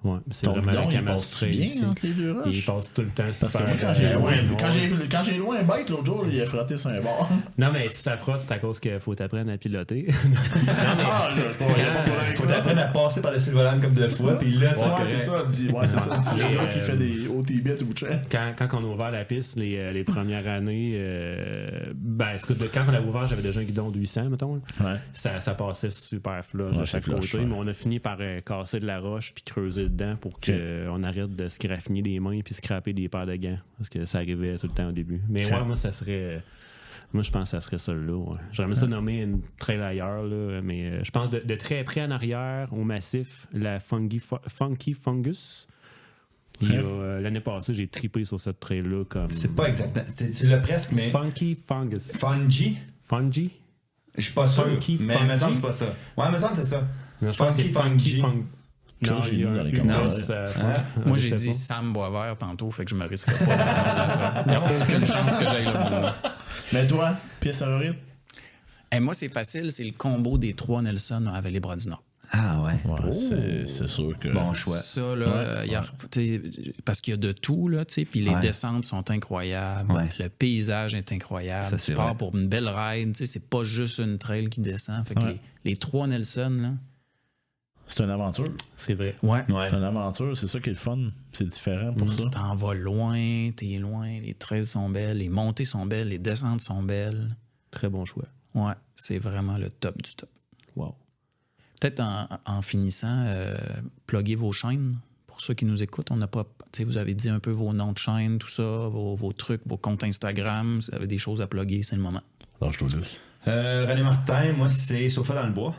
A: Ouais, c'est
B: Ton
A: vraiment la
B: bidon,
A: Kama
B: il passe
A: Trail
B: bien
A: ici.
B: entre les deux roches?
A: Il passe tout le temps
B: Parce
A: super
B: que moi, quand j'ai loué un bike l'autre jour, il a frotté sur un bord.
A: Non, mais si ça frotte, c'est à cause qu'il faut t'apprendre à piloter.
E: Faut t'apprendre à passer par-dessus le volant comme deux fois, puis là, tu vas
B: c'est ça. C'est le gars qui fait des OTB ou
A: quand on a ouvert la piste, les premières années, quand on l'a ouvert, j'avais déjà un guidon de 800, mettons.
B: Ouais.
A: Ça passait super flush de chaque
B: flush,
A: côté, mais on a fini par casser de la roche puis creuser dedans pour qu'on arrête de se graffiner des mains puis scraper des paires de gants, parce que ça arrivait tout le temps au début. Mais ouais, moi, ça serait... Moi, je pense que ça serait ça là. Ouais. J'aimerais ça nommer une trail ailleurs, là, mais je pense de très près en arrière, au massif, la Funky Fungus. L'année passée, j'ai trippé sur cette trail-là.
E: C'est pas exactement. Tu l'as presque, mais.
A: Funky Fungus.
E: Fungi?
A: Fungi?
E: Je suis pas sûr. Mais il me semble que c'est pas ça. Ouais, il me semble que c'est ça.
A: Je pense que c'est Fungi.
B: Non,
A: il y a un
C: Moi, j'ai dit Sam Boisvert tantôt, fait que je me risque pas. Il n'y a aucune chance que j'aille là.
B: Mais toi, pièce favorite?
C: Moi, c'est facile, c'est le combo des 3 Nelson avec les bras du Nord.
D: Ah ouais.
B: C'est sûr que...
E: Bon choix.
C: Ça, là, parce qu'il y a de tout, là, puis les descentes sont incroyables, le paysage est incroyable.
D: Ça,
C: tu pars pour une belle ride, c'est pas juste une trail qui descend. Fait que les 3 Nelson, là...
B: C'est une aventure.
A: C'est vrai.
C: Ouais.
B: C'est une aventure, c'est ça qui est le fun. C'est différent pour ça.
C: Tu t'en vas loin, t'es loin, les trails sont belles, les montées sont belles, les descentes sont belles.
A: Très bon choix.
C: Ouais, c'est vraiment le top du top.
A: Wow.
C: Peut-être en finissant, pluguez vos chaînes. Pour ceux qui nous écoutent, on n'a pas. Vous avez dit un peu vos noms de chaîne, tout ça, vos trucs, vos comptes Instagram. Vous avez des choses à plugger, c'est le moment.
B: Alors, je te laisse.
E: René Martin, moi, c'est Sofa dans le bois.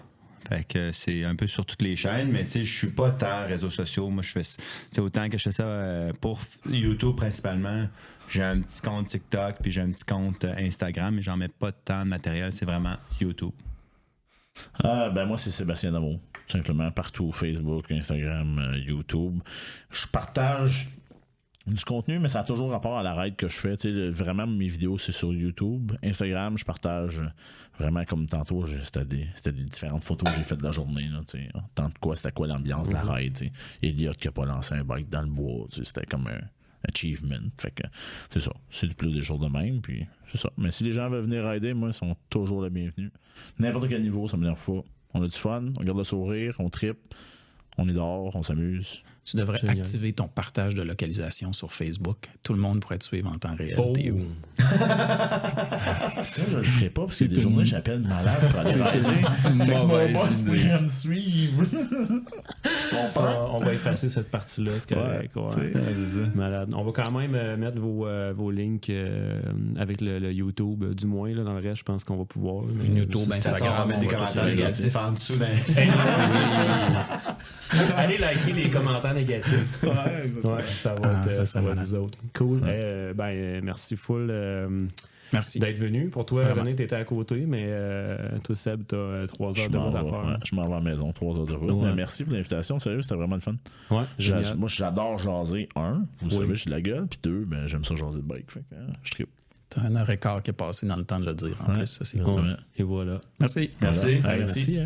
E: Fait que c'est un peu sur toutes les chaînes, mais tu sais, je suis pas tant réseaux sociaux. Moi, je fais autant que je fais ça pour YouTube principalement. J'ai un petit compte TikTok, puis j'ai un petit compte Instagram, mais j'en mets pas tant de matériel. C'est vraiment YouTube.
B: Moi, c'est Sébastien Damour. Tout simplement, partout, Facebook, Instagram, YouTube. Je partage du contenu, mais ça a toujours rapport à la ride que je fais. Vraiment, mes vidéos, c'est sur YouTube. Instagram, je partage vraiment comme tantôt, c'était des différentes photos que j'ai faites de la journée. Là, tant de quoi, c'était quoi l'ambiance de la ride. Elliot qui a pas lancé un bike dans le bois. C'était comme un achievement. Fait que c'est ça. C'est plus des jours de même. Puis c'est ça. Mais si les gens veulent venir rider, moi, ils sont toujours les bienvenus. N'importe quel niveau, ça m'énerve pas. On a du fun, on garde le sourire, on trippe, on est dehors, on s'amuse.
C: Tu devrais activer ton partage de localisation sur Facebook. Tout le monde pourrait te suivre en temps réel. T'es où?
B: Ça, je le ferai pas parce que des journées, j'appelle malade pour aller rider. Mon boss pourrait me suivre. Tu comprends?
A: On va effacer cette partie-là, c'est correct. Malade. On va quand même mettre vos links avec le YouTube, du moins. Là, dans le reste, je pense qu'on va pouvoir.
C: YouTube, Instagram,
E: on va mettre des commentaires négatifs en dessous.
A: Allez liker les commentaires négatifs. Ouais, ça va être nous autres. Cool. Merci full.
C: Merci
A: d'être venu. Pour toi, René, t'étais à côté, mais toi, Seb, t'as 3 heures de route à faire.
B: Je m'en vais à la maison, 3 heures de route. Ouais. Merci pour l'invitation. Sérieux, c'était vraiment le fun.
A: Ouais,
B: moi, j'adore jaser. Vous savez, j'ai de la gueule. Puis 2, j'aime ça jaser de bike. Fait que, je tripe.
C: T'as 1 heure et quart qui est passé dans le temps de le dire. En plus, ça, c'est
A: cool. Et voilà.
C: Merci.
E: Merci.
A: Merci.